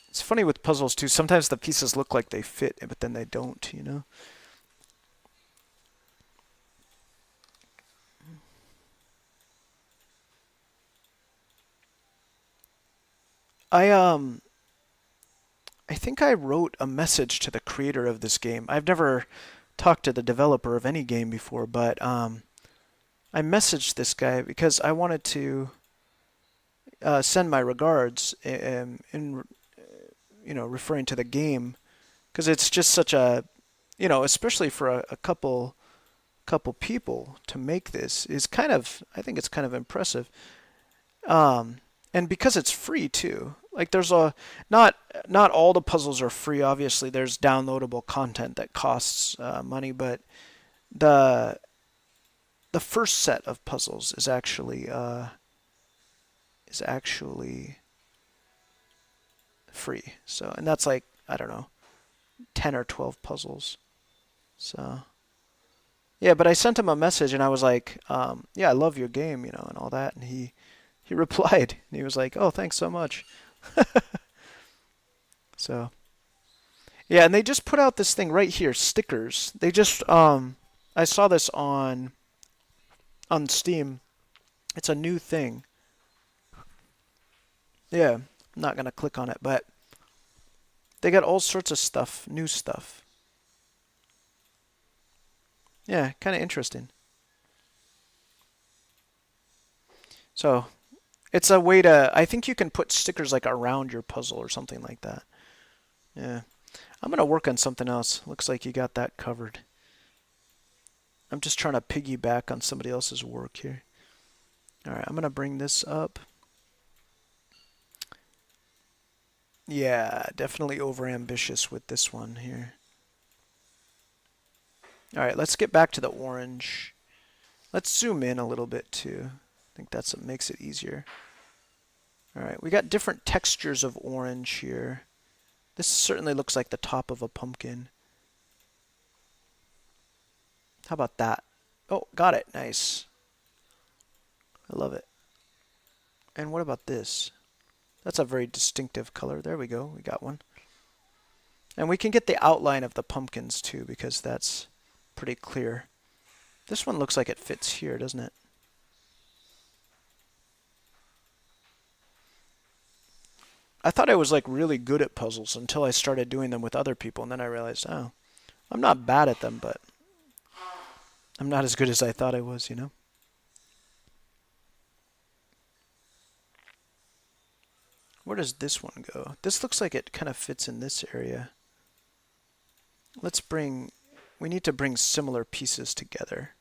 It's funny with puzzles too. Sometimes the pieces look like they fit, but then they don't, you know? I think I wrote a message to the creator of this game. I've never talked to the developer of any game before, but I messaged this guy because I wanted to send my regards in referring to the game, because it's just such a, especially for a couple people to make this is kind of, I think it's kind of impressive. And because it's free too. Like there's not all the puzzles are free. Obviously, there's downloadable content that costs money, but the first set of puzzles is actually free. So, and that's like, I don't know, 10 or 12 puzzles. So, yeah, but I sent him a message and I was like, yeah, I love your game, and all that. And he replied and he was like, oh, thanks so much. So, yeah, and they just put out this thing right here, stickers. They just, I saw this on Steam. It's a new thing. Yeah, I'm not gonna click on it, but they got all sorts of stuff, new stuff. Yeah, kind of interesting. So, it's a way to, I think you can put stickers like around your puzzle or something like that. Yeah. I'm going to work on something else. Looks like you got that covered. I'm just trying to piggyback on somebody else's work here. All right, I'm going to bring this up. Yeah, definitely overambitious with this one here. All right, let's get back to the orange. Let's zoom in a little bit too. I think that's what makes it easier. All right, we got different textures of orange here. This certainly looks like the top of a pumpkin. How about that? Oh, got it. Nice. I love it. And what about this? That's a very distinctive color. There we go. We got one. And we can get the outline of the pumpkins too, because that's pretty clear. This one looks like it fits here, doesn't it? I thought I was like really good at puzzles until I started doing them with other people, and then I realized, oh, I'm not bad at them, but I'm not as good as I thought I was, Where does this one go? This looks like it kind of fits in this area. We need to bring similar pieces together.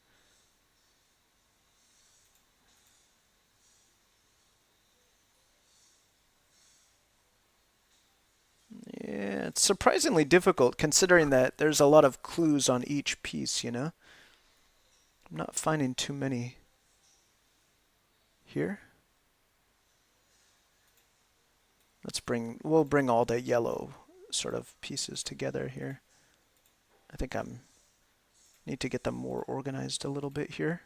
Yeah, it's surprisingly difficult considering that there's a lot of clues on each piece, I'm not finding too many here. We'll bring all the yellow sort of pieces together here. I think need to get them more organized a little bit here.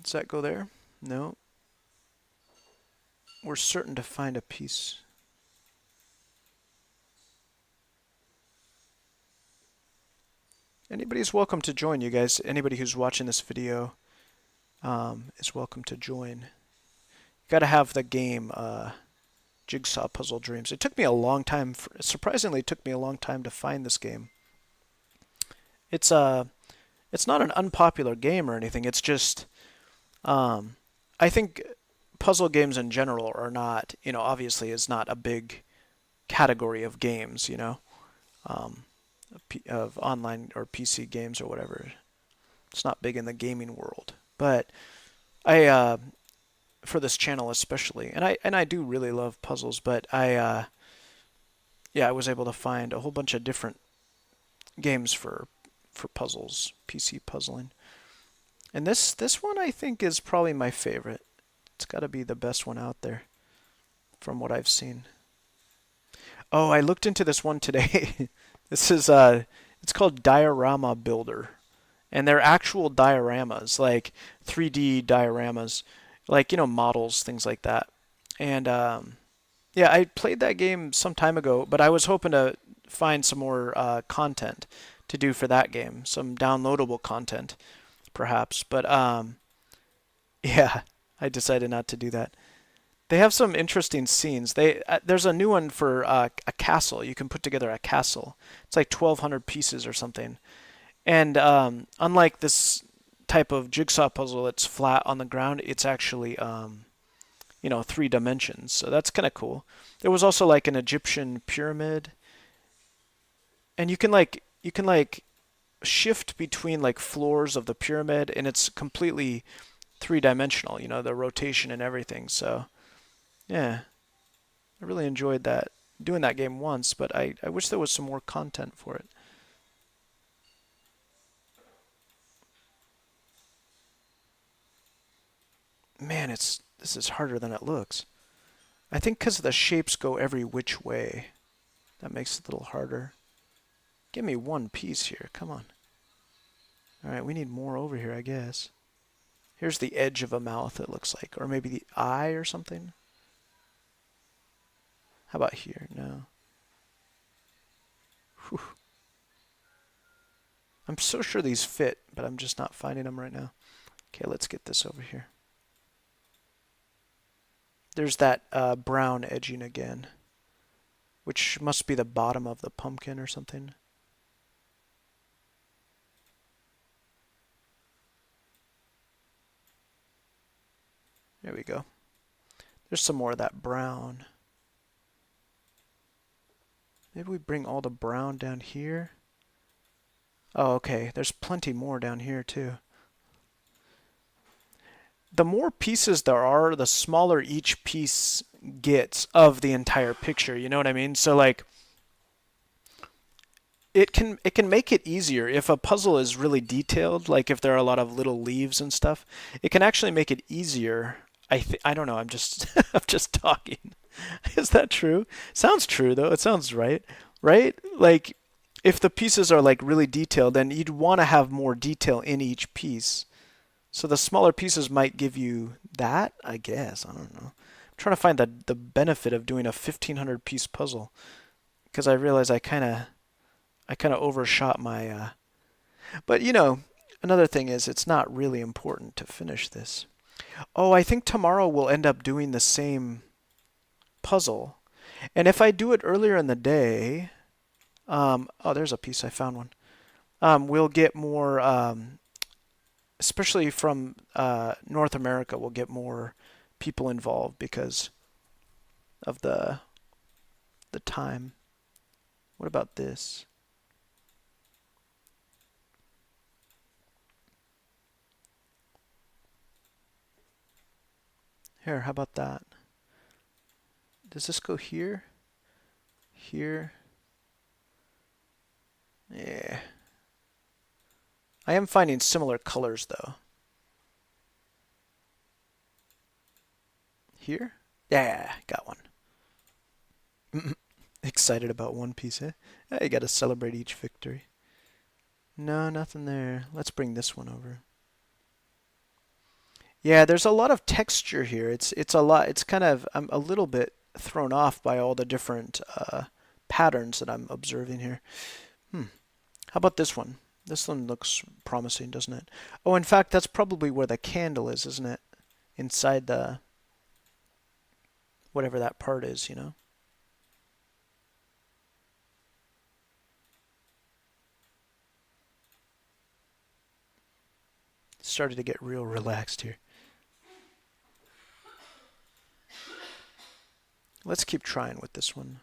Does that go there? No. We're certain to find a piece. Anybody's welcome to join, you guys. Anybody who's watching this video is welcome to join. You got to have the game Jigsaw Puzzle Dreams. It took me a long time. Surprisingly, it took me a long time to find this game. It's not an unpopular game or anything. It's just I think puzzle games in general are not, obviously is not a big category of games, of online or PC games or whatever. It's not big in the gaming world. But I for this channel especially, and I do really love puzzles, but I was able to find a whole bunch of different games for puzzles, PC puzzling. And this one I think is probably my favorite. It's got to be the best one out there from what I've seen. Oh, I looked into this one today. This is it's called Diorama Builder. And they're actual dioramas, like 3D dioramas, like, models, things like that. And I played that game some time ago, but I was hoping to find some more content to do for that game, some downloadable content, perhaps. But I decided not to do that. They have some interesting scenes. There's a new one for a castle. You can put together a castle. It's like 1,200 pieces or something. And unlike this type of jigsaw puzzle that's flat on the ground, it's actually 3 dimensions. So that's kind of cool. There was also like an Egyptian pyramid, and you can shift between like floors of the pyramid, and it's completely 3-dimensional. The rotation and everything. So yeah, I really enjoyed doing that game once, but I wish there was some more content for it. Man, this is harder than it looks. I think because the shapes go every which way. That makes it a little harder. Give me one piece here. Come on. Alright, we need more over here, I guess. Here's the edge of a mouth, it looks like. Or maybe the eye or something. How about here? No. Whew. I'm so sure these fit, but I'm just not finding them right now. Okay, let's get this over here. There's that brown edging again, which must be the bottom of the pumpkin or something. There we go. There's some more of that brown. Maybe we bring all the brown down here. Oh, okay. There's plenty more down here too. The more pieces there are, the smaller each piece gets of the entire picture. You know what I mean? So like, it can make it easier if a puzzle is really detailed. Like if there are a lot of little leaves and stuff, it can actually make it easier. I don't know. I'm just I'm just talking. Is that true? Sounds true though. It sounds right. Right? Like if the pieces are like really detailed, then you'd want to have more detail in each piece. So the smaller pieces might give you that, I guess. I don't know. I'm trying to find the benefit of doing a 1,500 piece puzzle, because I realize I kind of overshot my. But another thing is it's not really important to finish this. Oh, I think tomorrow we'll end up doing the same puzzle, and if I do it earlier in the day, oh, there's a piece. I found one. We'll get more. Especially from North America, we'll get more people involved because of the time. What about this? Here, how about that? Does this go here? Here? Yeah. I am finding similar colors though. Here? Yeah, got one. Excited about one piece, eh? You gotta celebrate each victory. No, nothing there. Let's bring this one over. Yeah, there's a lot of texture here. It's a lot. It's kind of I'm a little bit thrown off by all the different patterns that I'm observing here. Hmm. How about this one? This one looks promising, doesn't it? Oh, in fact, that's probably where the candle is, isn't it? Inside the whatever that part is, you know? Started to get real relaxed here. Let's keep trying with this one.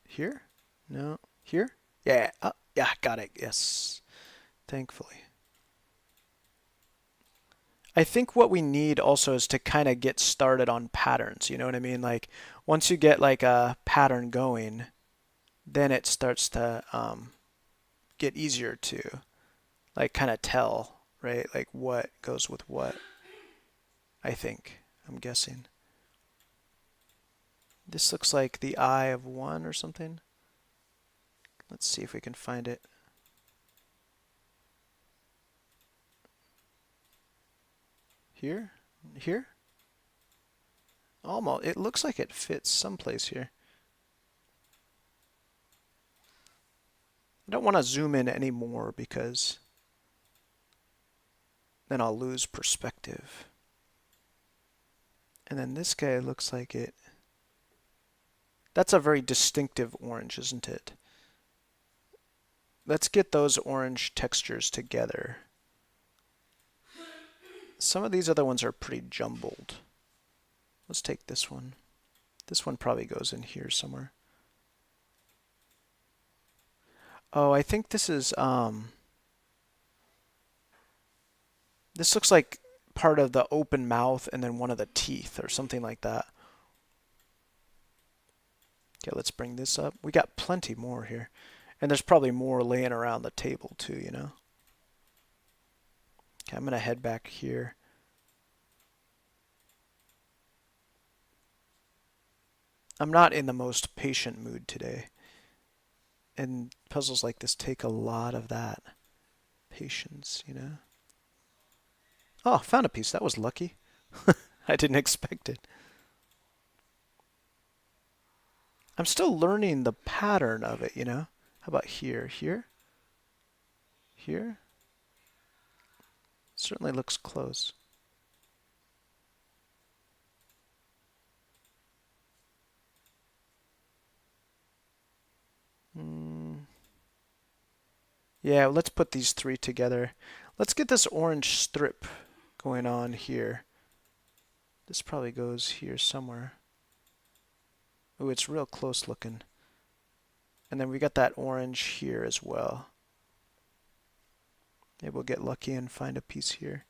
Here? No. Here? Yeah. Yeah, got it. Yes. Thankfully. I think what we need also is to kind of get started on patterns. You know what I mean? Like once you get like a pattern going, then it starts to get easier to like kind of tell, right? Like what goes with what, I think. I'm guessing. This looks like the eye of one or something. Let's see if we can find it. Here? Here? Almost. It looks like it fits someplace here. I don't want to zoom in anymore because then I'll lose perspective. And then this guy looks like it. That's a very distinctive orange, isn't it? Let's get those orange textures together. Some of these other ones are pretty jumbled. Let's take this one. This one probably goes in here somewhere. Oh, I think this is, this looks like part of the open mouth and then one of the teeth or something like that. Okay, let's bring this up. We got plenty more here. And there's probably more laying around the table too, you know? Okay, I'm going to head back here. I'm not in the most patient mood today. And puzzles like this take a lot of that patience, you know? Oh, found a piece. That was lucky. I didn't expect it. I'm still learning the pattern of it, you know? How about here? Here? Here? Certainly looks close. Yeah, let's put these three together. Let's get this orange strip going on here. This probably goes here somewhere. Ooh, it's real close looking. And then we got that orange here as well. Maybe we'll get lucky and find a piece here.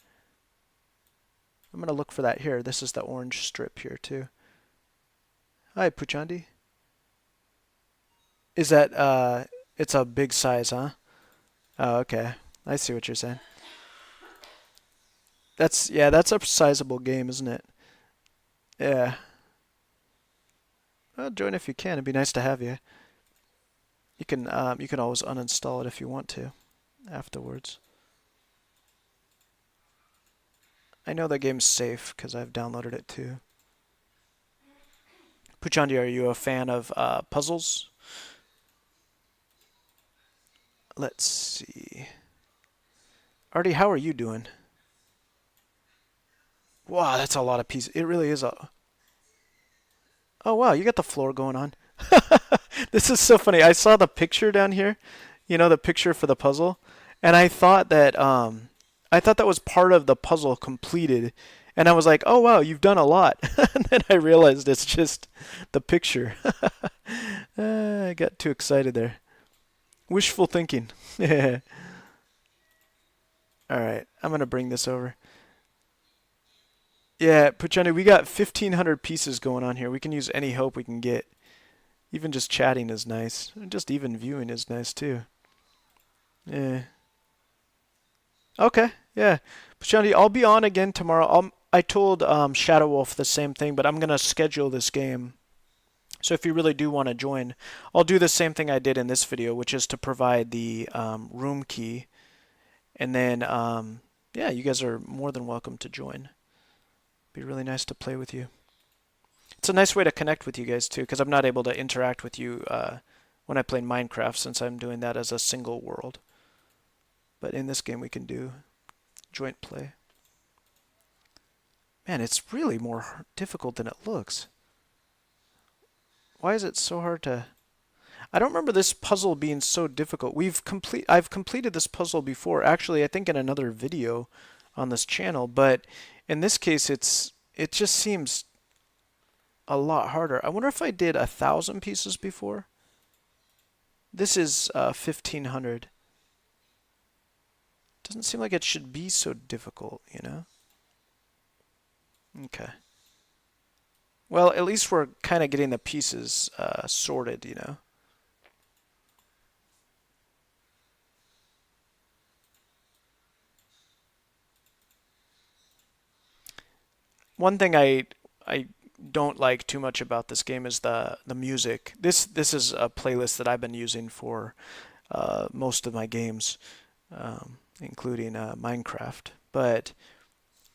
I'm going to look for that here. This is the orange strip here too. Hi, Puchandi. Is that, it's a big size, huh? Oh, okay. I see what you're saying. Yeah, that's a sizable game, isn't it? Yeah. Well, join if you can. It'd be nice to have you. You can always uninstall it if you want to afterwards. I know the game's safe because I've downloaded it too. Puchandi, are you a fan of puzzles? Let's see. Artie, how are you doing? Wow, that's a lot of pieces. It really is a... Oh, wow, you got the floor going on. This is so funny. I saw the picture down here, you know, the picture for the puzzle, and I thought that was part of the puzzle completed, and I was like, "Oh wow, you've done a lot." And then I realized it's just the picture. I got too excited there. Wishful thinking. All right, I'm gonna bring this over. Yeah, Puchani, we got 1,500 pieces going on here. We can use any help we can get. Even just chatting is nice. Just even viewing is nice too. Yeah. Okay. Yeah. Puchani, I'll be on again tomorrow. I told Shadow Wolf the same thing, but I'm gonna schedule this game. So if you really do want to join, I'll do the same thing I did in this video, which is to provide the room key, and then yeah, you guys are more than welcome to join. Be really nice to play with you. It's a nice way to connect with you guys too, because I'm not able to interact with you when I play Minecraft since I'm doing that as a single world. But in this game we can do joint play. Man, it's really more difficult than it looks. Why is it so hard to... I don't remember this puzzle being so difficult. I've completed this puzzle before, actually, I think in another video on this channel, but in this case it just seems a lot harder. I wonder if I did 1,000 pieces before. This is 1,500. Doesn't seem like it should be so difficult, you know? Okay. Well, at least we're kind of getting the pieces sorted, you know? One thing I don't like too much about this game is the music. This is a playlist that I've been using for most of my games, including Minecraft. But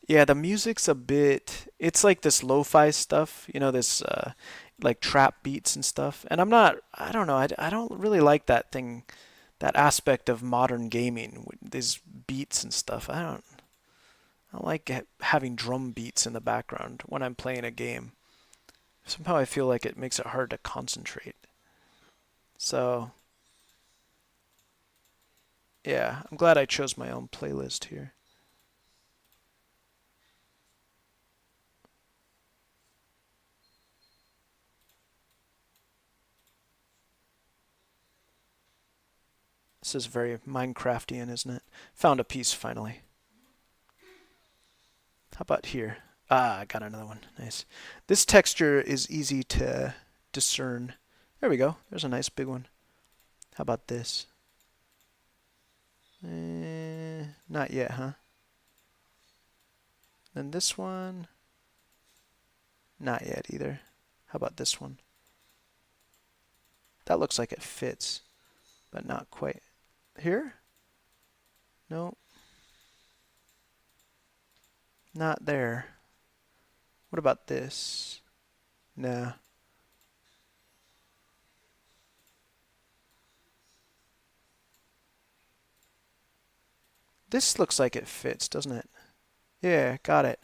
yeah, the music's a bit. It's like this lo-fi stuff, you know, this like trap beats and stuff. And I'm not. I don't know. I don't really like that thing, that aspect of modern gaming, these beats and stuff. I don't like having drum beats in the background when I'm playing a game. Somehow I feel like it makes it hard to concentrate. So, yeah, I'm glad I chose my own playlist here. This is very Minecraftian, isn't it? Found a piece finally. How about here? Ah, I got another one. Nice. This texture is easy to discern. There we go. There's a nice big one. How about this? Not yet, huh? Then this one. Not yet either. How about this one? That looks like it fits, but not quite. Here? No. Not there. What about this? Nah. This looks like it fits, doesn't it? Yeah, got it.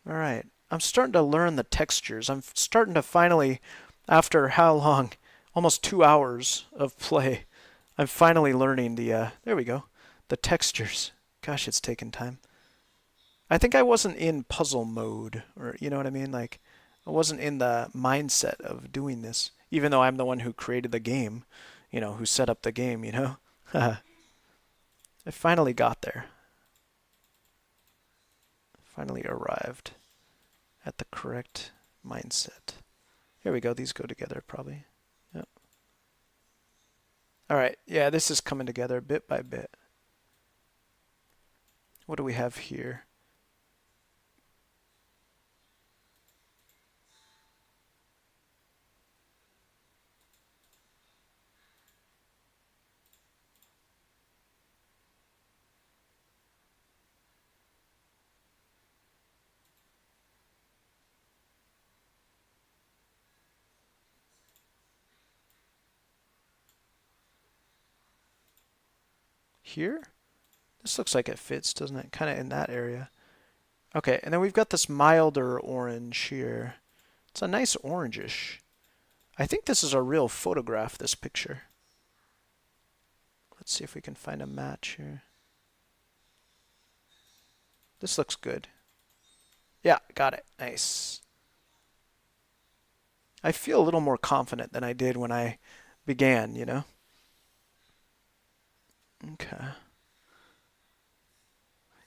All right. I'm starting to learn the textures. I'm starting to finally, after how long? Almost 2 hours of play. I'm finally learning there we go, the textures. Gosh, it's taken time. I think I wasn't in puzzle mode, or you know what I mean? Like, I wasn't in the mindset of doing this, even though I'm the one who created the game, you know, who set up the game, you know? I finally got there. Finally arrived at the correct mindset. Here we go. These go together probably. Yep. All right. Yeah, this is coming together bit by bit. What do we have here? Here? This looks like it fits, doesn't it? Kind of in that area. Okay, and then we've got this milder orange here. It's a nice orangish. I think this is a real photograph, this picture. Let's see if we can find a match here. This looks good. Yeah, got it. Nice. I feel a little more confident than I did when I began, you know? Okay.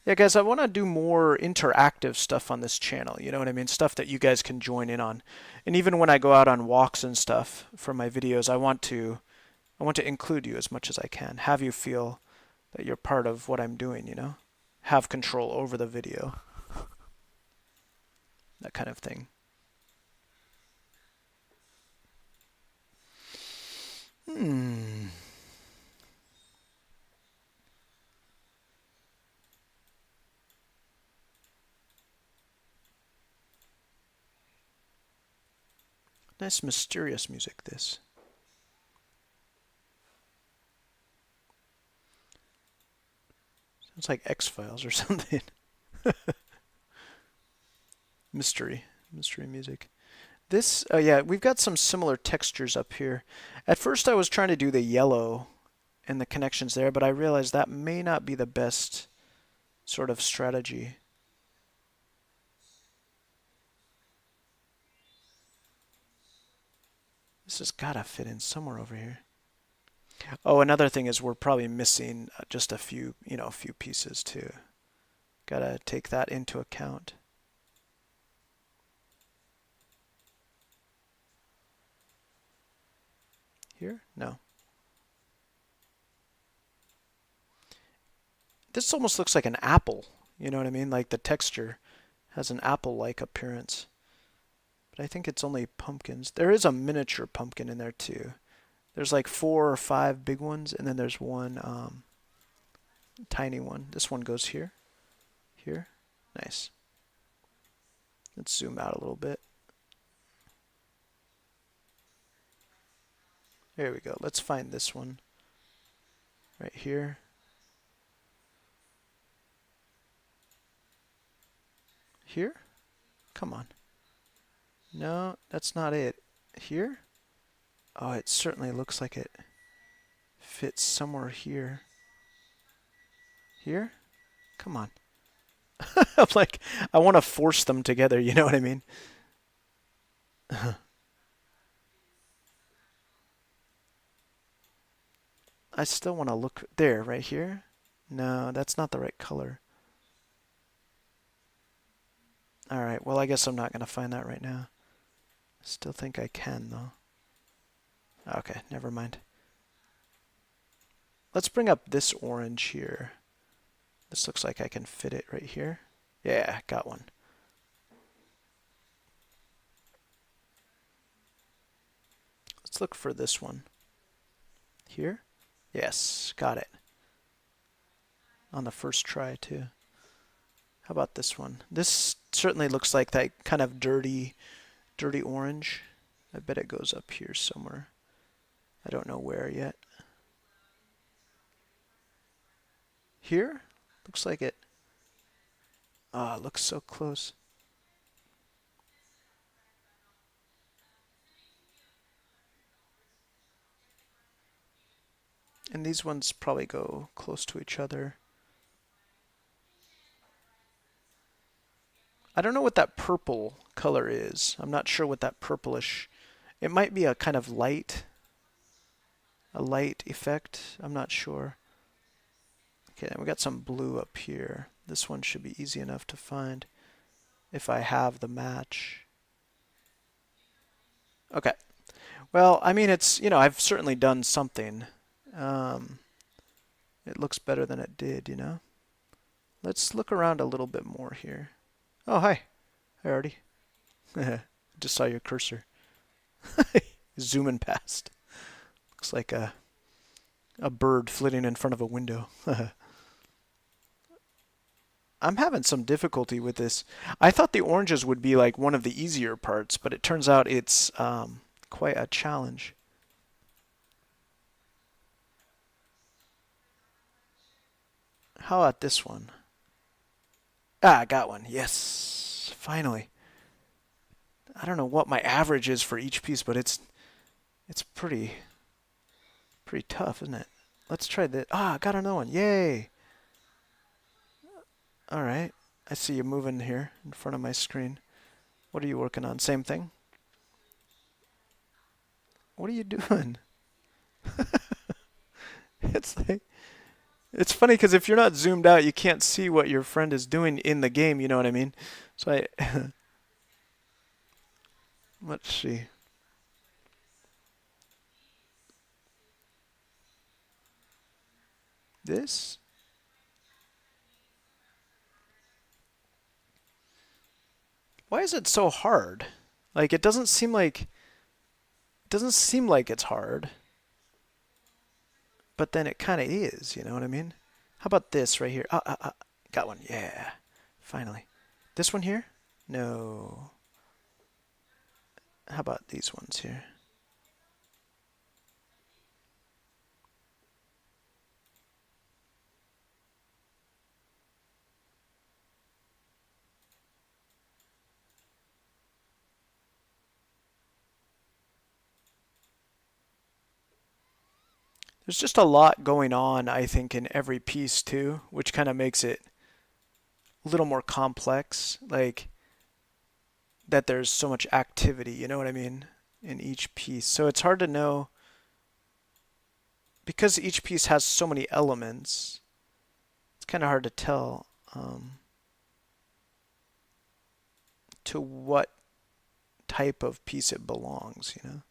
Yeah, guys, I want to do more interactive stuff on this channel. You know what I mean? Stuff that you guys can join in on. And even when I go out on walks and stuff for my videos, I want to include you as much as I can. Have you feel that you're part of what I'm doing, you know? Have control over the video. That kind of thing. Hmm. Nice mysterious music, this. Sounds like X-Files or something. Mystery music. This, yeah, we've got some similar textures up here. At first I was trying to do the yellow and the connections there, but I realized that may not be the best sort of strategy. This has got to fit in somewhere over here. Oh, another thing is we're probably missing just a few, a few pieces too. Got to take that into account. Here? No. This almost looks like an apple. You know what I mean? Like the texture has an apple-like appearance. But I think it's only pumpkins. There is a miniature pumpkin in there too. There's like 4 or 5 big ones, and then there's one tiny one. This one goes here. Here. Nice. Let's zoom out a little bit. There we go. Let's find this one. Right here. Here? Come on. No, that's not it. Here? Oh, it certainly looks like it fits somewhere here. Here? Come on. I'm like, I want to force them together, you know what I mean? I still want to look there, right here. No, that's not the right color. Alright, well I guess I'm not going to find that right now. Still think I can though. Okay, never mind. Let's bring up this orange here. This looks like I can fit it right here. Yeah, got one. Let's look for this one. Here? Yes, got it. On the first try too. How about this one? This certainly looks like that kind of dirty orange. I bet it goes up here somewhere. I don't know where yet. Here? Looks like it. Ah, it looks so close. And these ones probably go close to each other. I don't know what that purple color is. I'm not sure what that purplish. It might be a kind of light effect. I'm not sure. Okay, then we got some blue up here. This one should be easy enough to find if I have the match. Okay. Well, I mean, it's, I've certainly done something. It looks better than it did, Let's look around a little bit more here. Oh, hi. Hi, Artie. Just saw your cursor. Zooming past. Looks like a bird flitting in front of a window. I'm having some difficulty with this. I thought the oranges would be like one of the easier parts, but it turns out it's quite a challenge. How about this one? Ah, I got one. Yes, finally. I don't know what my average is for each piece, but it's pretty tough, isn't it? Let's try that. Ah, I got another one. Yay! All right. I see you moving here in front of my screen. What are you working on? Same thing? What are you doing? It's like, it's funny because if you're not zoomed out, you can't see what your friend is doing in the game, you know what I mean? So let's see. This? Why is it so hard? Like it doesn't seem like it's hard. But then it kind of is, you know what I mean? How about this right here? Got one. Yeah. Finally. This one here? No. How about these ones here? There's just a lot going on, I think, in every piece too, which kind of makes it a little more complex. Like that there's so much activity, you know what I mean, in each piece. So it's hard to know because each piece has so many elements. It's kind of hard to tell to what type of piece it belongs, you know.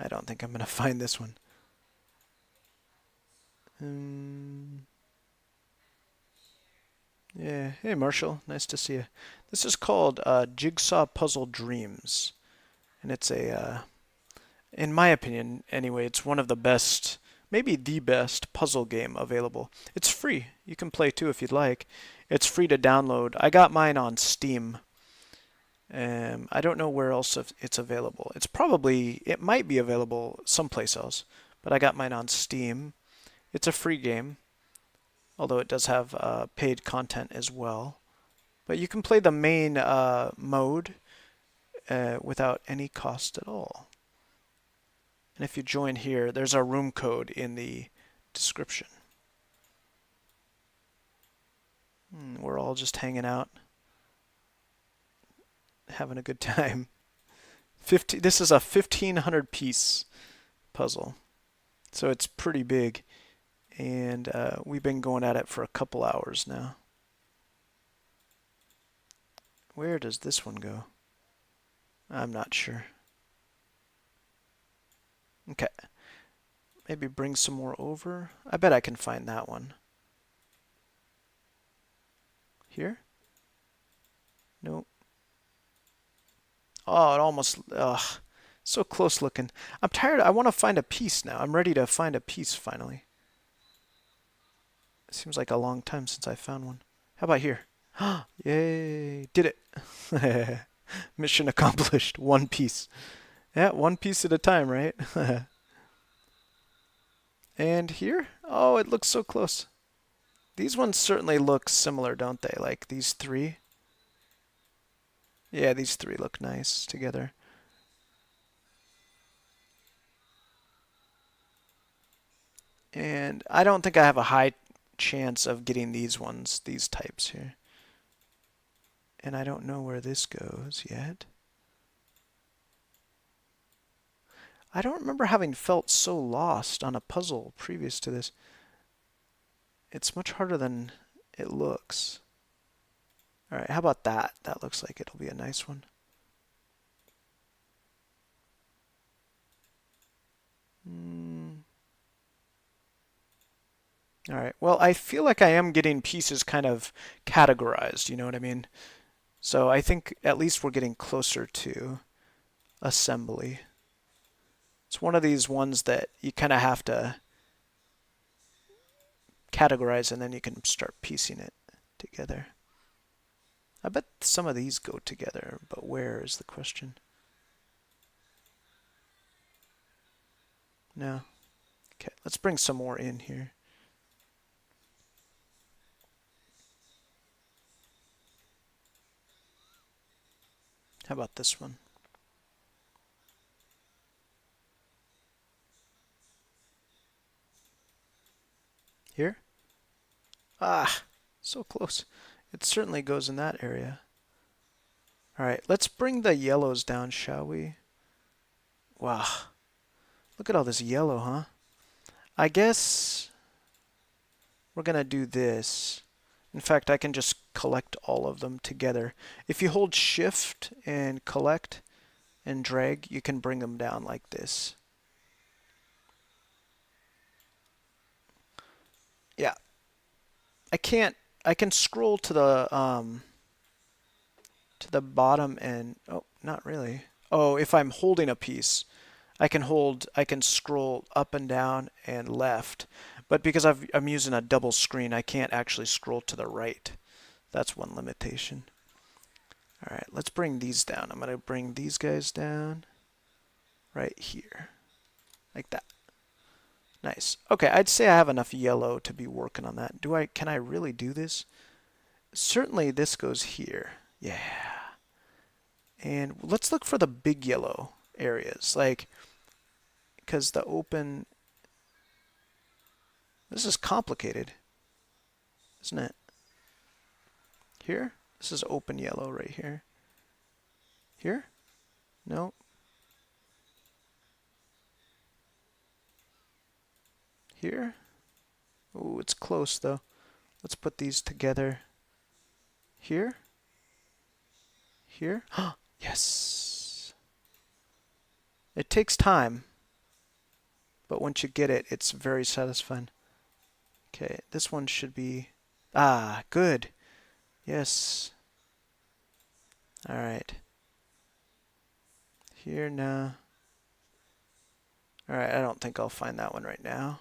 I don't think I'm going to find this one. Yeah, hey Marshall, nice to see you. This is called Jigsaw Puzzle Dreams, and it's in my opinion anyway, it's one of the best, maybe the best puzzle game available. It's free. You can play too if you'd like. It's free to download. I got mine on Steam. I don't know where else it's available. It might be available someplace else, but I got mine on Steam. It's a free game, although it does have paid content as well. But you can play the main mode without any cost at all. And if you join here, there's our room code in the description. We're all just hanging out, having a good time. This is a 1,500 piece puzzle, so it's pretty big, and we've been going at it for a couple hours now. Where does this one go? I'm not sure. Okay. Maybe bring some more over. I bet I can find that one. Here? Nope. Oh, it almost... Ugh. So close looking. I'm tired. I want to find a piece now. I'm ready to find a piece finally. It seems like a long time since I found one. How about here? Yay! Did it. Mission accomplished. One piece. Yeah, one piece at a time, right? And here? Oh, it looks so close. These ones certainly look similar, don't they? Like these three. Yeah, these three look nice together. And I don't think I have a high chance of getting these ones, these types here. And I don't know where this goes yet. I don't remember having felt so lost on a puzzle previous to this. It's much harder than it looks. All right, how about that? That looks like it'll be a nice one. All right, well, I feel like I am getting pieces kind of categorized, you know what I mean? So I think at least we're getting closer to assembly. It's one of these ones that you kind of have to categorize and then you can start piecing it together. I bet some of these go together, but where is the question? No. Okay, let's bring some more in here. How about this one? Here? Ah, so close. It certainly goes in that area. All right, let's bring the yellows down, shall we? Wow. Look at all this yellow, huh? I guess we're going to do this. In fact, I can just collect all of them together. If you hold shift and collect and drag, you can bring them down like this. Yeah. I can scroll to the bottom and, oh, not really. Oh, if I'm holding a piece, I can scroll up and down and left. But because I'm using a double screen, I can't actually scroll to the right. That's one limitation. All right, let's bring these down. I'm going to bring these guys down right here, like that. Nice. Okay, I'd say I have enough yellow to be working on that. Can I really do this? Certainly this goes here. Yeah. And let's look for the big yellow areas, like, because the open, this is complicated, isn't it? Here? This is open yellow right here. Here? No. Here? Ooh, it's close though. Let's put these together. Here? Here? Yes! It takes time, but once you get it, it's very satisfying. Okay, this one should be... Ah, good. Yes. Alright. Here now. Alright, I don't think I'll find that one right now.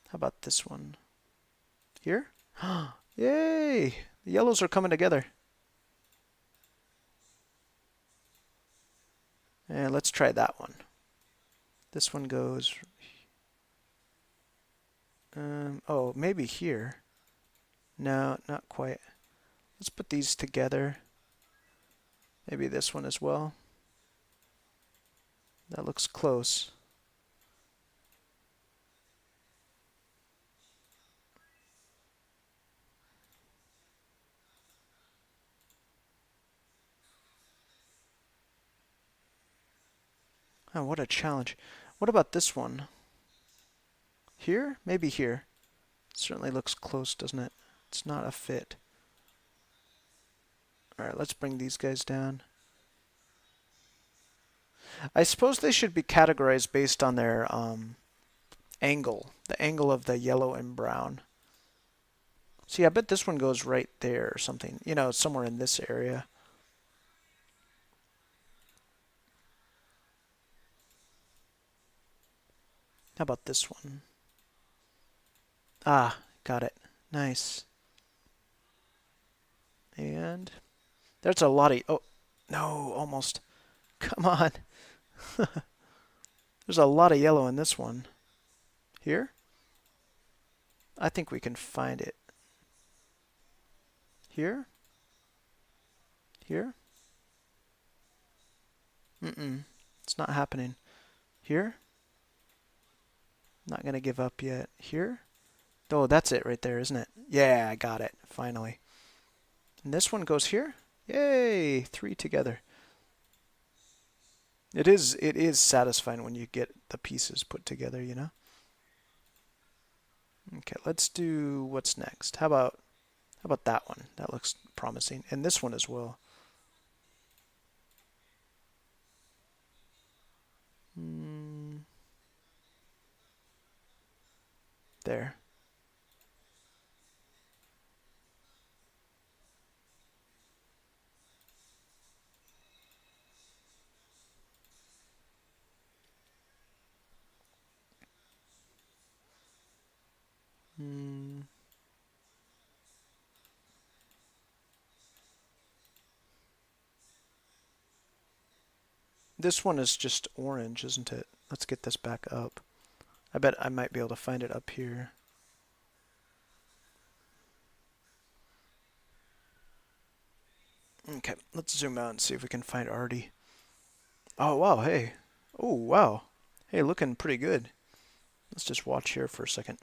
How about this one? Here? Yay! The yellows are coming together. And let's try that one. This one goes... oh, maybe here. No, not quite. Let's put these together. Maybe this one as well. That looks close. Oh, what a challenge. What about this one? Here? Maybe here. Certainly looks close, doesn't it? It's not a fit. Alright, let's bring these guys down. I suppose they should be categorized based on their angle. The angle of the yellow and brown. See, I bet this one goes right there or something. You know, somewhere in this area. How about this one? Ah, got it. Nice. And there's a lot of... Oh, no, almost. Come on. There's a lot of yellow in this one. Here? I think we can find it. Here? Here? It's not happening. Here? Not going to give up yet. Here? Oh, that's it right there, isn't it? Yeah, I got it. Finally. And this one goes here? Yay! 3 together. It is satisfying when you get the pieces put together, you know? Okay, let's do what's next. How about that one? That looks promising. And this one as well. There. This one is just orange, isn't it? Let's get this back up. I bet I might be able to find it up here. Okay, let's zoom out and see if we can find Artie. Oh, wow, hey. Oh, wow. Hey, looking pretty good. Let's just watch here for a second.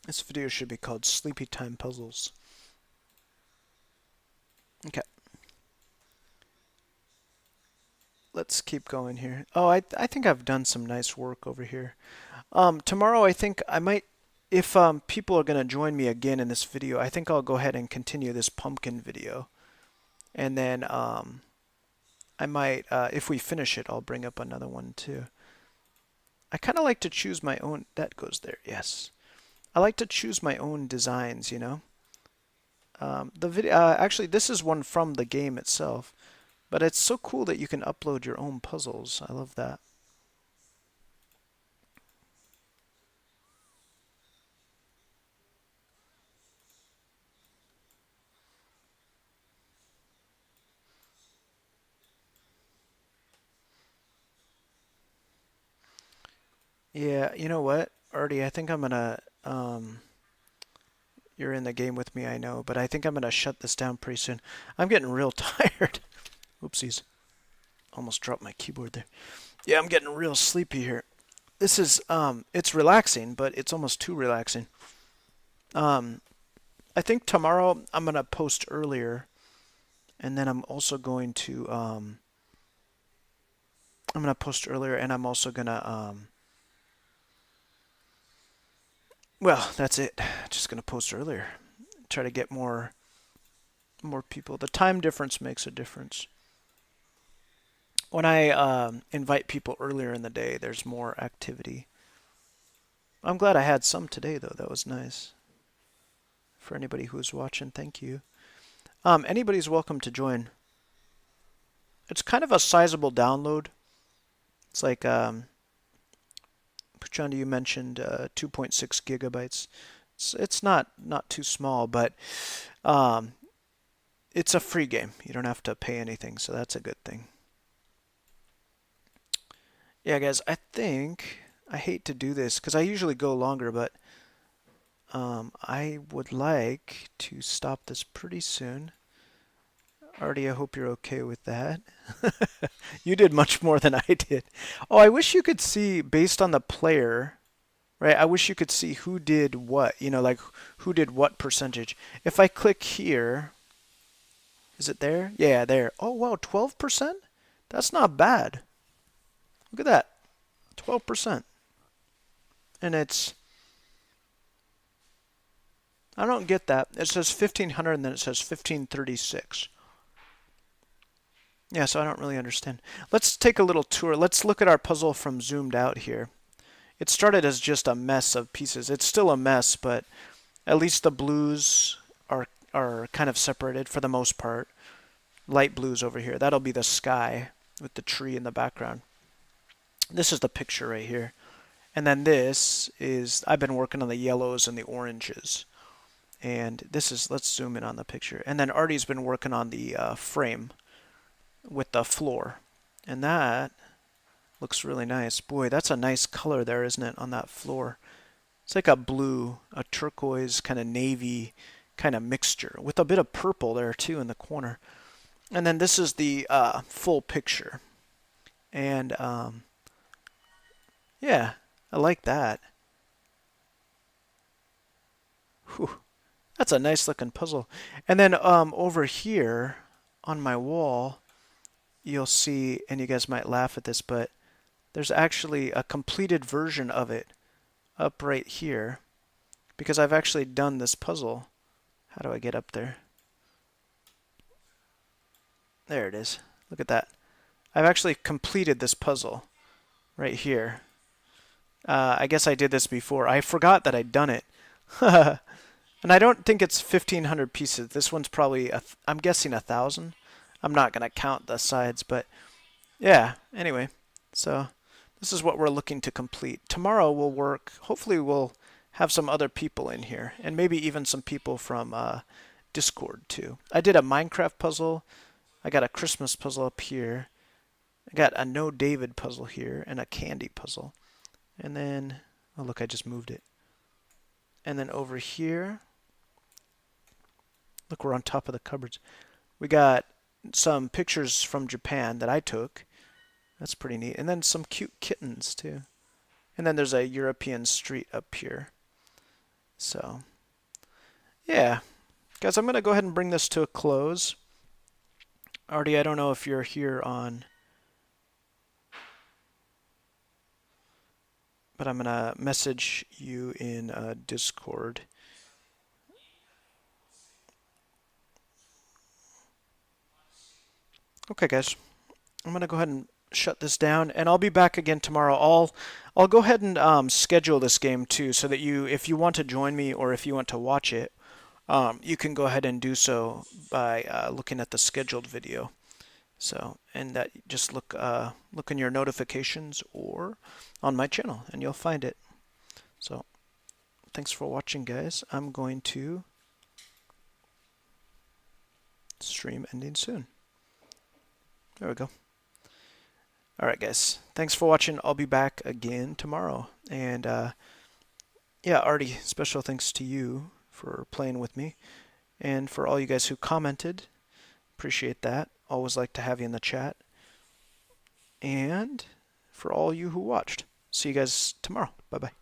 This video should be called Sleepy Time Puzzles. Okay. Let's keep going here. Oh, I think I've done some nice work over here. Tomorrow I think I might, if people are going to join me again in this video, I think I'll go ahead and continue this pumpkin video. And then I might, if we finish it, I'll bring up another one too. I kind of like to choose my own, that goes there, yes. I like to choose my own designs, you know. The video, actually this is one from the game itself, but it's so cool that you can upload your own puzzles. I love that. Yeah, you know what, Artie, I think I'm gonna, you're in the game with me, I know, but I think I'm gonna shut this down pretty soon. I'm getting real tired. Oopsies. Almost dropped my keyboard there. Yeah, I'm getting real sleepy here. This is, it's relaxing, but it's almost too relaxing. I think tomorrow I'm gonna post earlier, and then I'm also going to, I'm gonna post earlier, and I'm also gonna, well, that's it. Just gonna post earlier. Try to get more people. The time difference makes a difference. When I invite people earlier in the day, there's more activity. I'm glad I had some today, though. That was nice. For anybody who's watching, thank you. Anybody's welcome to join. It's kind of a sizable download. It's like, Puchanda, you mentioned 2.6 gigabytes. It's not too small, but it's a free game. You don't have to pay anything, so that's a good thing. Yeah, guys, I think I hate to do this because I usually go longer, but I would like to stop this pretty soon. Artie, I hope you're okay with that. You did much more than I did. Oh, I wish you could see based on the player, right? I wish you could see who did what, you know, like who did what percentage. If I click here, is it there? Yeah, there. Oh, wow, 12%? That's not bad. Look at that. 12%. And it's, I don't get that. It says 1500 and then it says 1536. Yeah, so I don't really understand. Let's take a little tour. Let's look at our puzzle from zoomed out here. It started as just a mess of pieces. It's still a mess, but at least the blues are kind of separated for the most part. Light blues over here. That'll be the sky with the tree in the background. This is the picture right here. And then this is, I've been working on the yellows and the oranges. And this is, let's zoom in on the picture. And then Artie's been working on the frame with the floor. And that looks really nice. Boy, that's a nice color there, isn't it, on that floor? It's like a blue, a turquoise, kind of navy kind of mixture with a bit of purple there too in the corner. And then this is the full picture. And yeah, I like that. Whew. That's a nice looking puzzle. And then over here on my wall, you'll see, and you guys might laugh at this, but there's actually a completed version of it up right here because I've actually done this puzzle. How do I get up there? There it is. Look at that. I've actually completed this puzzle right here. I guess I did this before. I forgot that I'd done it. And I don't think it's 1,500 pieces. This one's probably, I'm guessing 1,000. I'm not going to count the sides, but yeah, anyway. So this is what we're looking to complete. Tomorrow we'll work, hopefully we'll have some other people in here, and maybe even some people from Discord too. I did a Minecraft puzzle. I got a Christmas puzzle up here. I got a No David puzzle here and a candy puzzle. And then, oh look, I just moved it. And then over here, look, we're on top of the cupboards. We got some pictures from Japan that I took. That's pretty neat. And then some cute kittens too. And then there's a European street up here. So, yeah. Guys, I'm going to go ahead and bring this to a close. Artie, I don't know if you're here on, but I'm going to message you in Discord. Okay, guys. I'm going to go ahead and shut this down, and I'll be back again tomorrow. I'll go ahead and schedule this game too, so that if you want to join me or if you want to watch it, you can go ahead and do so by looking at the scheduled video. So, and that just look in your notifications or on my channel, and you'll find it. So, thanks for watching, guys. I'm going to stream ending soon. There we go. All right, guys. Thanks for watching. I'll be back again tomorrow. And yeah, Artie, special thanks to you for playing with me. And for all you guys who commented, appreciate that. Always like to have you in the chat. And for all you who watched, see you guys tomorrow. Bye-bye.